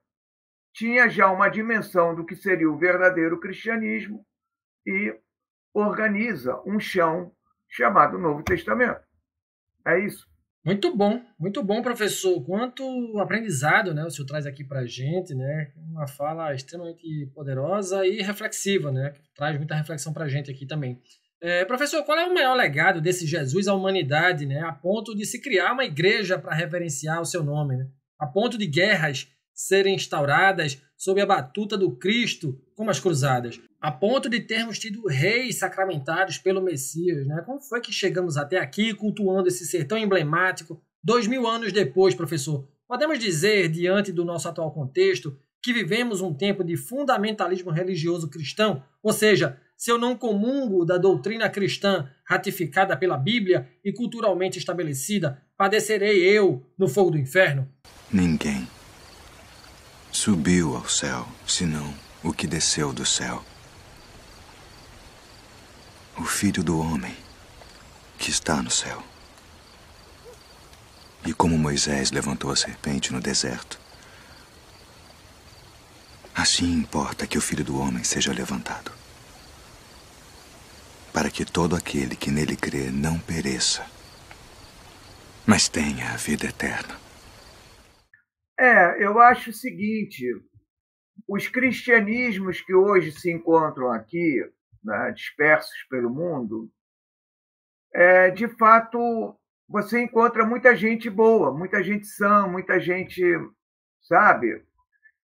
tinha já uma dimensão do que seria o verdadeiro cristianismo e organiza um chão chamado Novo Testamento. É isso. Muito bom, professor. Quanto aprendizado, né, o senhor traz aqui para a gente, né? Uma fala extremamente poderosa e reflexiva, né? Que traz muita reflexão para a gente aqui também. Professor, qual é o maior legado desse Jesus à humanidade, né? A ponto de se criar uma igreja para reverenciar o seu nome, né? a ponto de guerras serem instauradas sob a batuta do Cristo, como as cruzadas, a ponto de termos tido reis sacramentados pelo Messias, né? Como foi que chegamos até aqui cultuando esse ser tão emblemático 2000 anos depois, professor? Podemos dizer, diante do nosso atual contexto, que vivemos um tempo de fundamentalismo religioso cristão? Ou seja, se eu não comungo da doutrina cristã ratificada pela Bíblia e culturalmente estabelecida, padecerei eu no fogo do inferno? Ninguém subiu ao céu, senão o que desceu do céu. O Filho do Homem que está no céu. E como Moisés levantou a serpente no deserto, assim importa que o Filho do Homem seja levantado, para que todo aquele que nele crê não pereça, mas tenha a vida eterna. Eu acho o seguinte, os cristianismos que hoje se encontram aqui, né, dispersos pelo mundo, de fato, você encontra muita gente boa, muita gente sã, muita gente, sabe,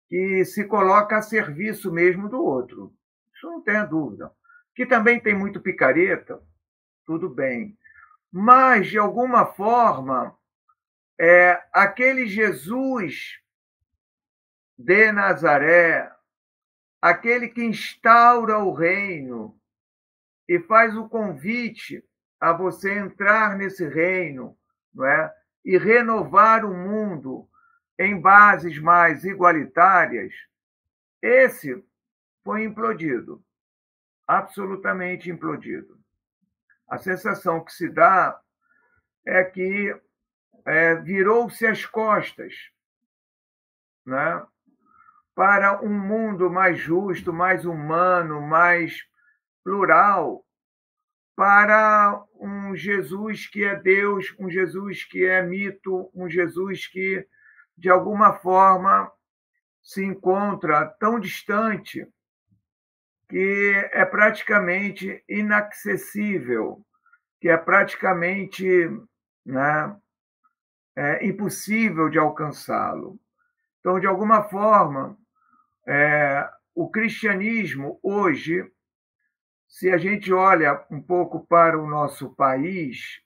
que se coloca a serviço mesmo do outro. Isso não tem dúvida. Que também tem muito picareta, tudo bem. Mas, de alguma forma, aquele Jesus de Nazaré, aquele que instaura o reino e faz o convite a você entrar nesse reino, não é? E renovar o mundo em bases mais igualitárias, esse foi implodido, absolutamente implodido. A sensação que se dá é que virou-se as costas, né, para um mundo mais justo, mais humano, mais plural, para um Jesus que é Deus, um Jesus que é mito, um Jesus que, de alguma forma, se encontra tão distante que é praticamente inacessível, que é praticamente, né, impossível de alcançá-lo. Então, de alguma forma, o cristianismo hoje, se a gente olha um pouco para o nosso país,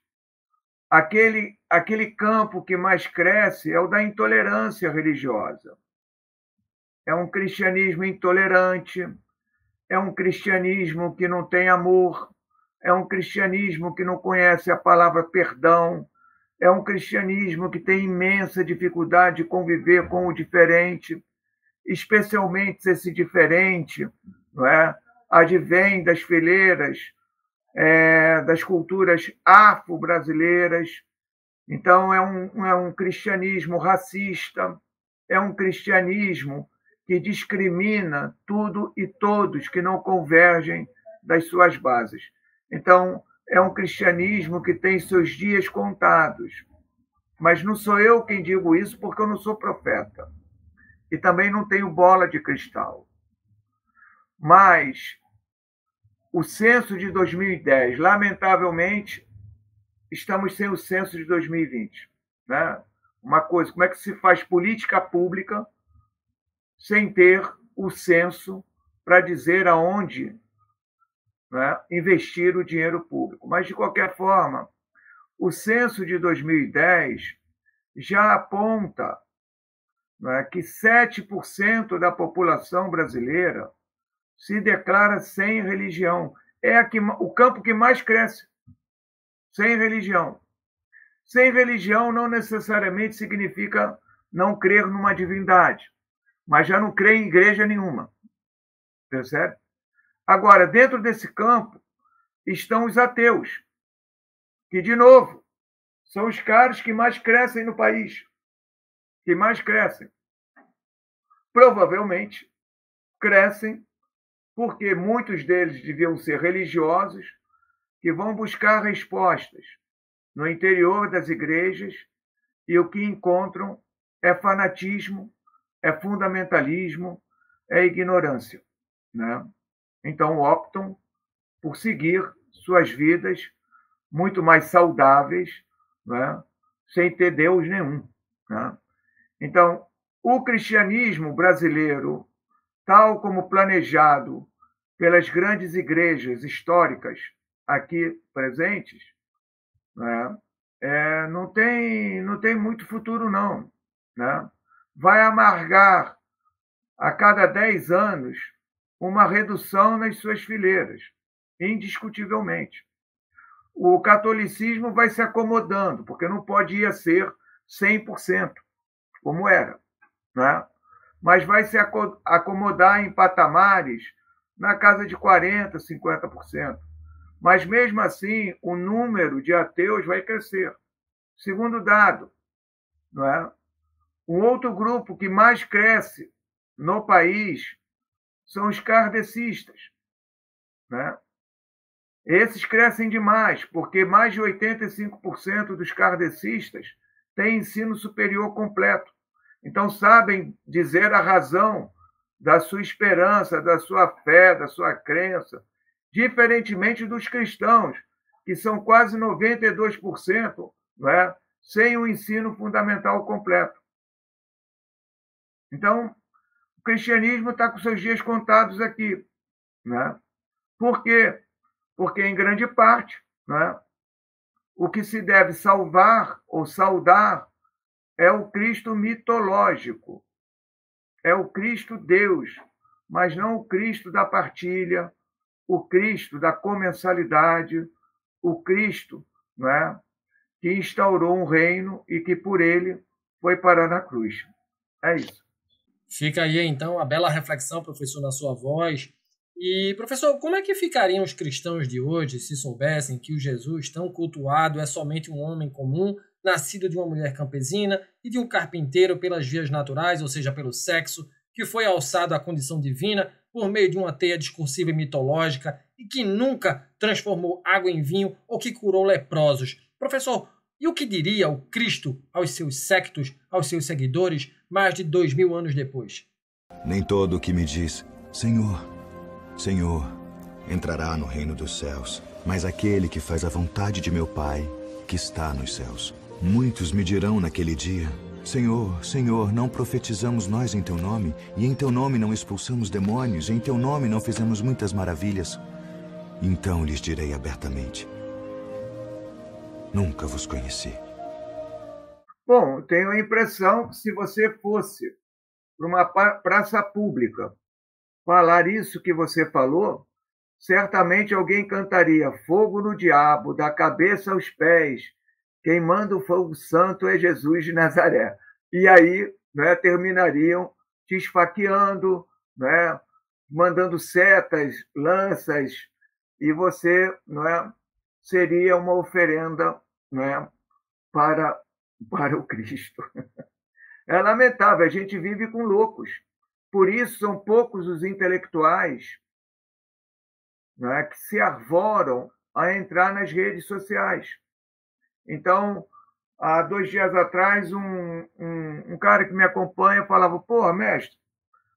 aquele campo que mais cresce é o da intolerância religiosa. É um cristianismo intolerante, é um cristianismo que não tem amor, é um cristianismo que não conhece a palavra perdão, é um cristianismo que tem imensa dificuldade de conviver com o diferente, especialmente se esse diferente, não é, advém das fileiras das culturas afro-brasileiras. Então, é um cristianismo racista, é um cristianismo que discrimina tudo e todos que não convergem das suas bases. Então, é um cristianismo que tem seus dias contados. Mas não sou eu quem digo isso, porque eu não sou profeta. E também não tenho bola de cristal. Mas o censo de 2010, lamentavelmente, estamos sem o censo de 2020. Né? Uma coisa, como é que se faz política pública sem ter o censo para dizer aonde, né, investir o dinheiro público? Mas, de qualquer forma, o censo de 2010 já aponta, né, que 7% da população brasileira se declara sem religião. É o campo que mais cresce, sem religião. Sem religião não necessariamente significa não crer numa divindade, mas já não crê em igreja nenhuma. Percebe? Agora, dentro desse campo estão os ateus, que, de novo, são os caras que mais crescem no país, que mais crescem. Provavelmente crescem porque muitos deles deviam ser religiosos, que vão buscar respostas no interior das igrejas, e o que encontram é fanatismo, é fundamentalismo, é ignorância, né? Então optam por seguir suas vidas muito mais saudáveis, né, sem ter Deus nenhum, né? Então, o cristianismo brasileiro, tal como planejado pelas grandes igrejas históricas aqui presentes, né, não tem muito futuro, não. Né? Vai amargar a cada 10 anos uma redução nas suas fileiras, indiscutivelmente. O catolicismo vai se acomodando, porque não pode ir a ser 100%, como era. Né? Mas vai se acomodar em patamares na casa de 40%, 50%. Mas, mesmo assim, o número de ateus vai crescer. Segundo dado, não é? Um outro grupo que mais cresce no país são os kardecistas. Né? Esses crescem demais, porque mais de 85% dos kardecistas têm ensino superior completo. Então, sabem dizer a razão da sua esperança, da sua fé, da sua crença, diferentemente dos cristãos, que são quase 92%, não é? Sem o ensino fundamental completo. Então, o cristianismo está com seus dias contados aqui. Né? Por quê? Porque, em grande parte, né, o que se deve salvar ou saudar é o Cristo mitológico, é o Cristo Deus, mas não o Cristo da partilha, o Cristo da comensalidade, o Cristo, não é, que instaurou um reino e que por ele foi parar na cruz. É isso. Fica aí, então, a bela reflexão, professor, na sua voz. E, professor, como é que ficariam os cristãos de hoje se soubessem que o Jesus tão cultuado é somente um homem comum, nascido de uma mulher campesina e de um carpinteiro pelas vias naturais, ou seja, pelo sexo, que foi alçado à condição divina por meio de uma teia discursiva e mitológica e que nunca transformou água em vinho ou que curou leprosos? Professor, e o que diria o Cristo aos seus sectos, aos seus seguidores, mais de 2000 anos depois? Nem todo o que me diz, Senhor, Senhor, entrará no reino dos céus, mas aquele que faz a vontade de meu Pai, que está nos céus. Muitos me dirão naquele dia, Senhor, Senhor, não profetizamos nós em Teu nome, e em Teu nome não expulsamos demônios, e em Teu nome não fizemos muitas maravilhas. Então lhes direi abertamente, nunca vos conheci. Bom, tenho a impressão que se você fosse para uma praça pública falar isso que você falou, certamente alguém cantaria fogo no diabo, da cabeça aos pés, quem manda o fogo santo é Jesus de Nazaré. E aí, né, terminariam te esfaqueando, né, mandando setas, lanças, e você, né, seria uma oferenda, né, para o Cristo. É lamentável, a gente vive com loucos. Por isso são poucos os intelectuais, né, que se arvoram a entrar nas redes sociais. Então, há 2 dias atrás, um cara que me acompanha falava, pô, mestre,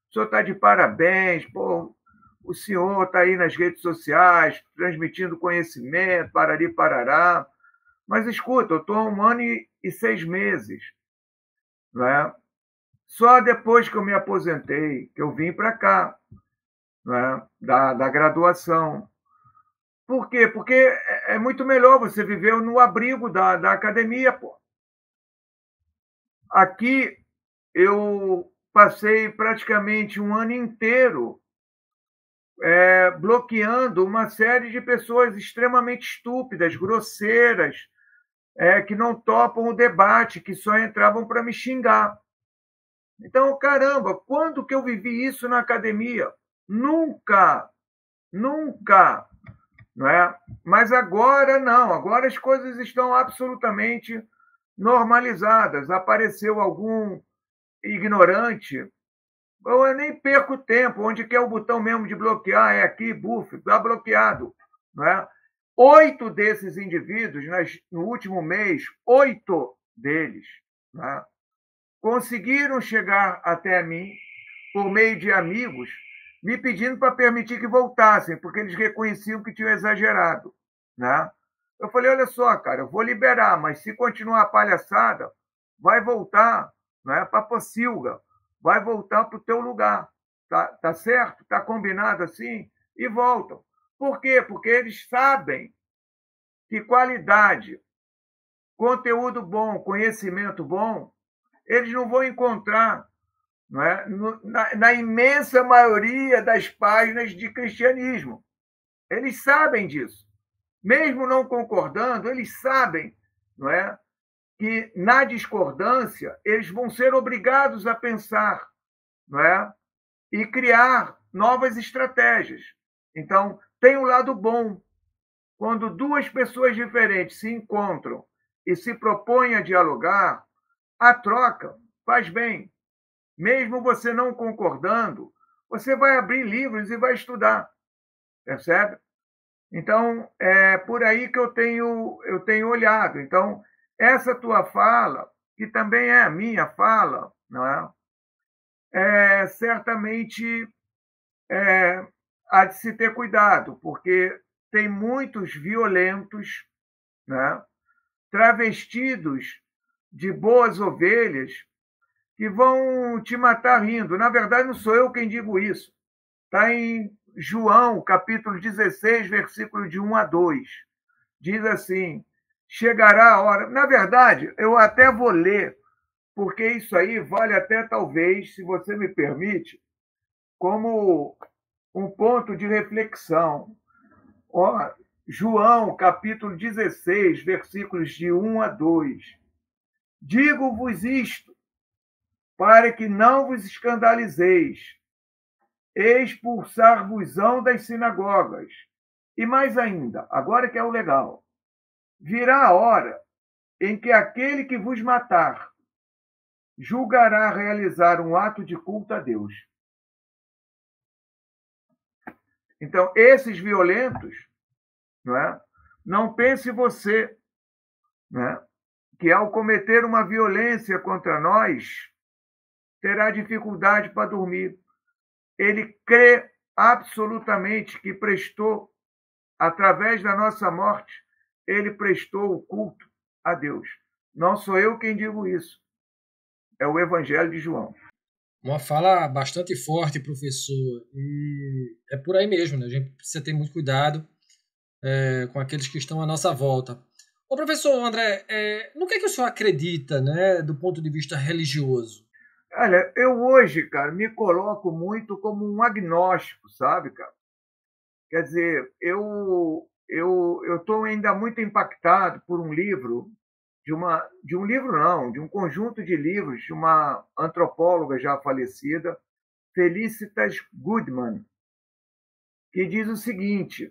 o senhor está de parabéns, pô, o senhor está aí nas redes sociais, transmitindo conhecimento, parari, parará. Mas escuta, eu estou há 1 ano e 6 meses. Né? Só depois que eu me aposentei, que eu vim para cá, né, da graduação. Por quê? Porque é muito melhor você viver no abrigo da academia. Pô. Aqui eu passei praticamente 1 ano inteiro bloqueando uma série de pessoas extremamente estúpidas, grosseiras, que não topam o debate, que só entravam para me xingar. Então, caramba, quando que eu vivi isso na academia? Nunca, nunca, não é? Mas agora não, agora as coisas estão absolutamente normalizadas. Apareceu algum ignorante, eu nem perco tempo, onde que é o botão mesmo de bloquear, é aqui, buf, está bloqueado, não é? 8 desses indivíduos, no último mês, 8 deles, não é, conseguiram chegar até mim por meio de amigos, me pedindo para permitir que voltassem, porque eles reconheciam que tinham exagerado. Né? Eu falei, olha só, cara, eu vou liberar, mas se continuar a palhaçada, vai voltar, não é? Papocilga, vai voltar para o teu lugar. Tá certo? Tá combinado assim? E voltam. Por quê? Porque eles sabem que qualidade, conteúdo bom, conhecimento bom, eles não vão encontrar, não é? Na imensa maioria das páginas de cristianismo. Eles sabem disso. Mesmo não concordando, eles sabem, não é, que na discordância eles vão ser obrigados a pensar, não é, e criar novas estratégias. Então, tem um lado bom. Quando duas pessoas diferentes se encontram e se propõem a dialogar, a troca faz bem. Mesmo você não concordando, você vai abrir livros e vai estudar. Percebe? Então, é por aí que eu tenho olhado. Então, essa tua fala, que também é a minha fala, não é? Certamente há de se ter cuidado, porque tem muitos violentos, né, travestidos de boas ovelhas que vão te matar rindo. Na verdade, não sou eu quem digo isso. Está em João, capítulo 16, versículo de 1 a 2. Diz assim, chegará a hora... Na verdade, eu até vou ler, porque isso aí vale até, talvez, se você me permite, como um ponto de reflexão. Ó, João, capítulo 16, versículos de 1 a 2. Digo-vos isto, para que não vos escandalizeis, expulsar-vos-ão das sinagogas. E mais ainda, agora que é o legal, virá a hora em que aquele que vos matar julgará realizar um ato de culto a Deus. Então, esses violentos, não pense você, que ao cometer uma violência contra nós, terá dificuldade para dormir. Ele crê absolutamente que prestou, através da nossa morte, ele prestou o culto a Deus. Não sou eu quem digo isso. É o Evangelho de João. Uma fala bastante forte, professor. E é por aí mesmo, né? A gente precisa ter muito cuidado com aqueles que estão à nossa volta. Ô, professor André, no que é que o senhor acredita, né, do ponto de vista religioso? Olha, eu hoje, cara, me coloco muito como um agnóstico, sabe, cara? Quer dizer, eu estou ainda muito impactado por um livro, de um conjunto de livros de uma antropóloga já falecida, Felicitas Goodman, que diz o seguinte,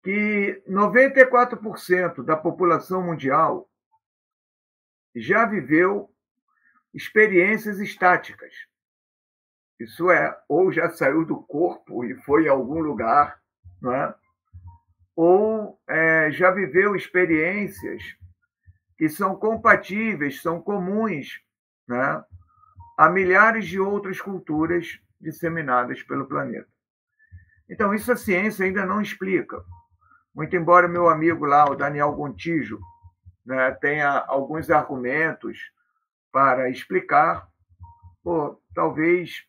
que 94% da população mundial já viveu experiências estáticas. Isso é, ou já saiu do corpo e foi a algum lugar, não é? Ou já viveu experiências que são compatíveis, são comuns, né, a milhares de outras culturas disseminadas pelo planeta. Então, isso a ciência ainda não explica. Muito embora meu amigo lá, o Daniel Gontijo, né, tenha alguns argumentos para explicar, talvez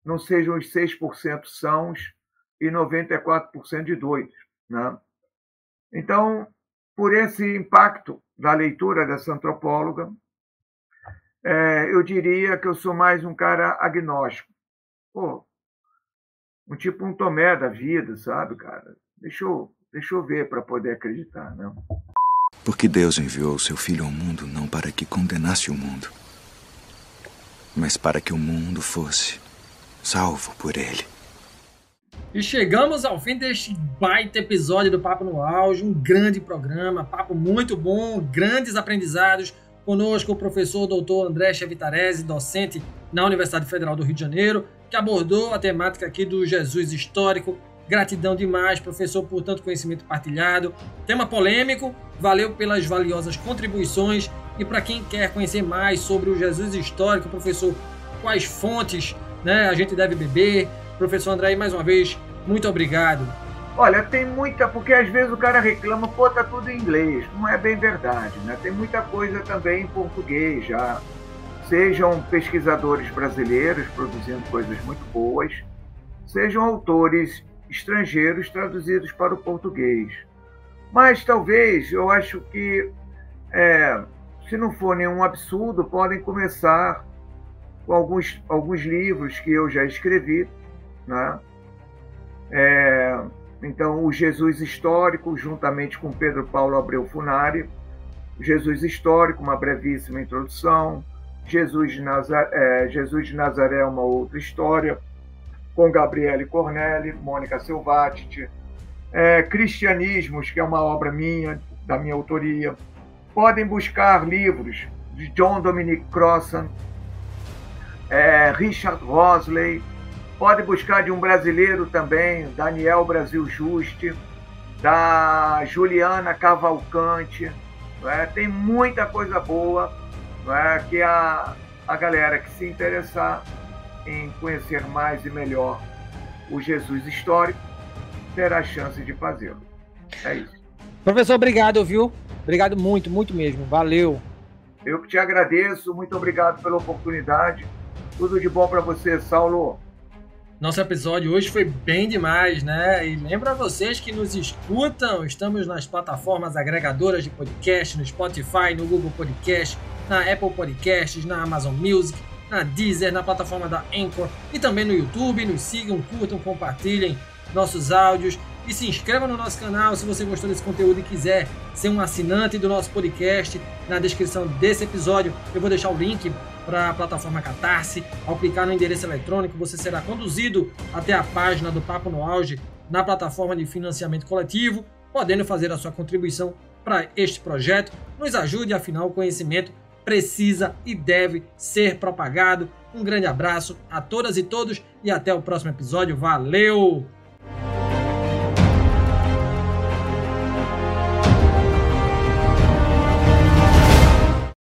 não sejam os 6% sãos e 94% de doidos, né? Então, por esse impacto da leitura dessa antropóloga, eu diria que eu sou mais um cara agnóstico. Um Tomé da vida, sabe, cara? Deixa eu ver para poder acreditar, né? Porque Deus enviou o seu Filho ao mundo não para que condenasse o mundo, mas para que o mundo fosse salvo por ele. E chegamos ao fim deste baita episódio do Papo no Auge, um grande programa, papo muito bom, grandes aprendizados. Conosco o professor Dr. André Chevitarese, docente na Universidade Federal do Rio de Janeiro, que abordou a temática aqui do Jesus histórico. Gratidão demais, professor, por tanto conhecimento partilhado. Tema polêmico, valeu pelas valiosas contribuições. E para quem quer conhecer mais sobre o Jesus histórico, professor, quais fontes, né, a gente deve beber? Professor André, mais uma vez, muito obrigado. Olha, tem muita, porque às vezes o cara reclama, tá tudo em inglês. Não é bem verdade, né? Tem muita coisa também em português já, sejam pesquisadores brasileiros produzindo coisas muito boas, sejam autores estrangeiros traduzidos para o português. Mas talvez, eu acho que, se não for nenhum absurdo, podem começar com alguns livros que eu já escrevi, né? Então, o Jesus Histórico, juntamente com Pedro Paulo Abreu Funari, Jesus Histórico, uma brevíssima introdução, Jesus de Nazaré, uma outra história, com Gabriele Cornelli, Mônica Selvati, Cristianismos, que é uma obra minha, da minha autoria. Podem buscar livros de John Dominic Crossan, Richard Rosley, podem buscar de um brasileiro também, Daniel Brasil Juste, da Juliana Cavalcante. Tem muita coisa boa, que a galera que se interessar em conhecer mais e melhor o Jesus Histórico terá a chance de fazê-lo. É isso. Professor, obrigado, viu? Obrigado muito, muito mesmo. Valeu. Eu que te agradeço, muito obrigado pela oportunidade. Tudo de bom para você, Saulo. Nosso episódio hoje foi bem demais, né? E lembro a vocês que nos escutam, estamos nas plataformas agregadoras de podcast, no Spotify, no Google Podcast, na Apple Podcasts, na Amazon Music, na Deezer, na plataforma da Anchor e também no YouTube. Nos sigam, curtam, compartilhem nossos áudios e se inscreva no nosso canal se você gostou desse conteúdo e quiser ser um assinante do nosso podcast. Na descrição desse episódio eu vou deixar o link para a plataforma Catarse. Ao clicar no endereço eletrônico, você será conduzido até a página do Papo no Auge na plataforma de financiamento coletivo, podendo fazer a sua contribuição para este projeto. Nos ajude, afinal, o conhecimento precisa e deve ser propagado. Um grande abraço a todas e todos e até o próximo episódio. Valeu!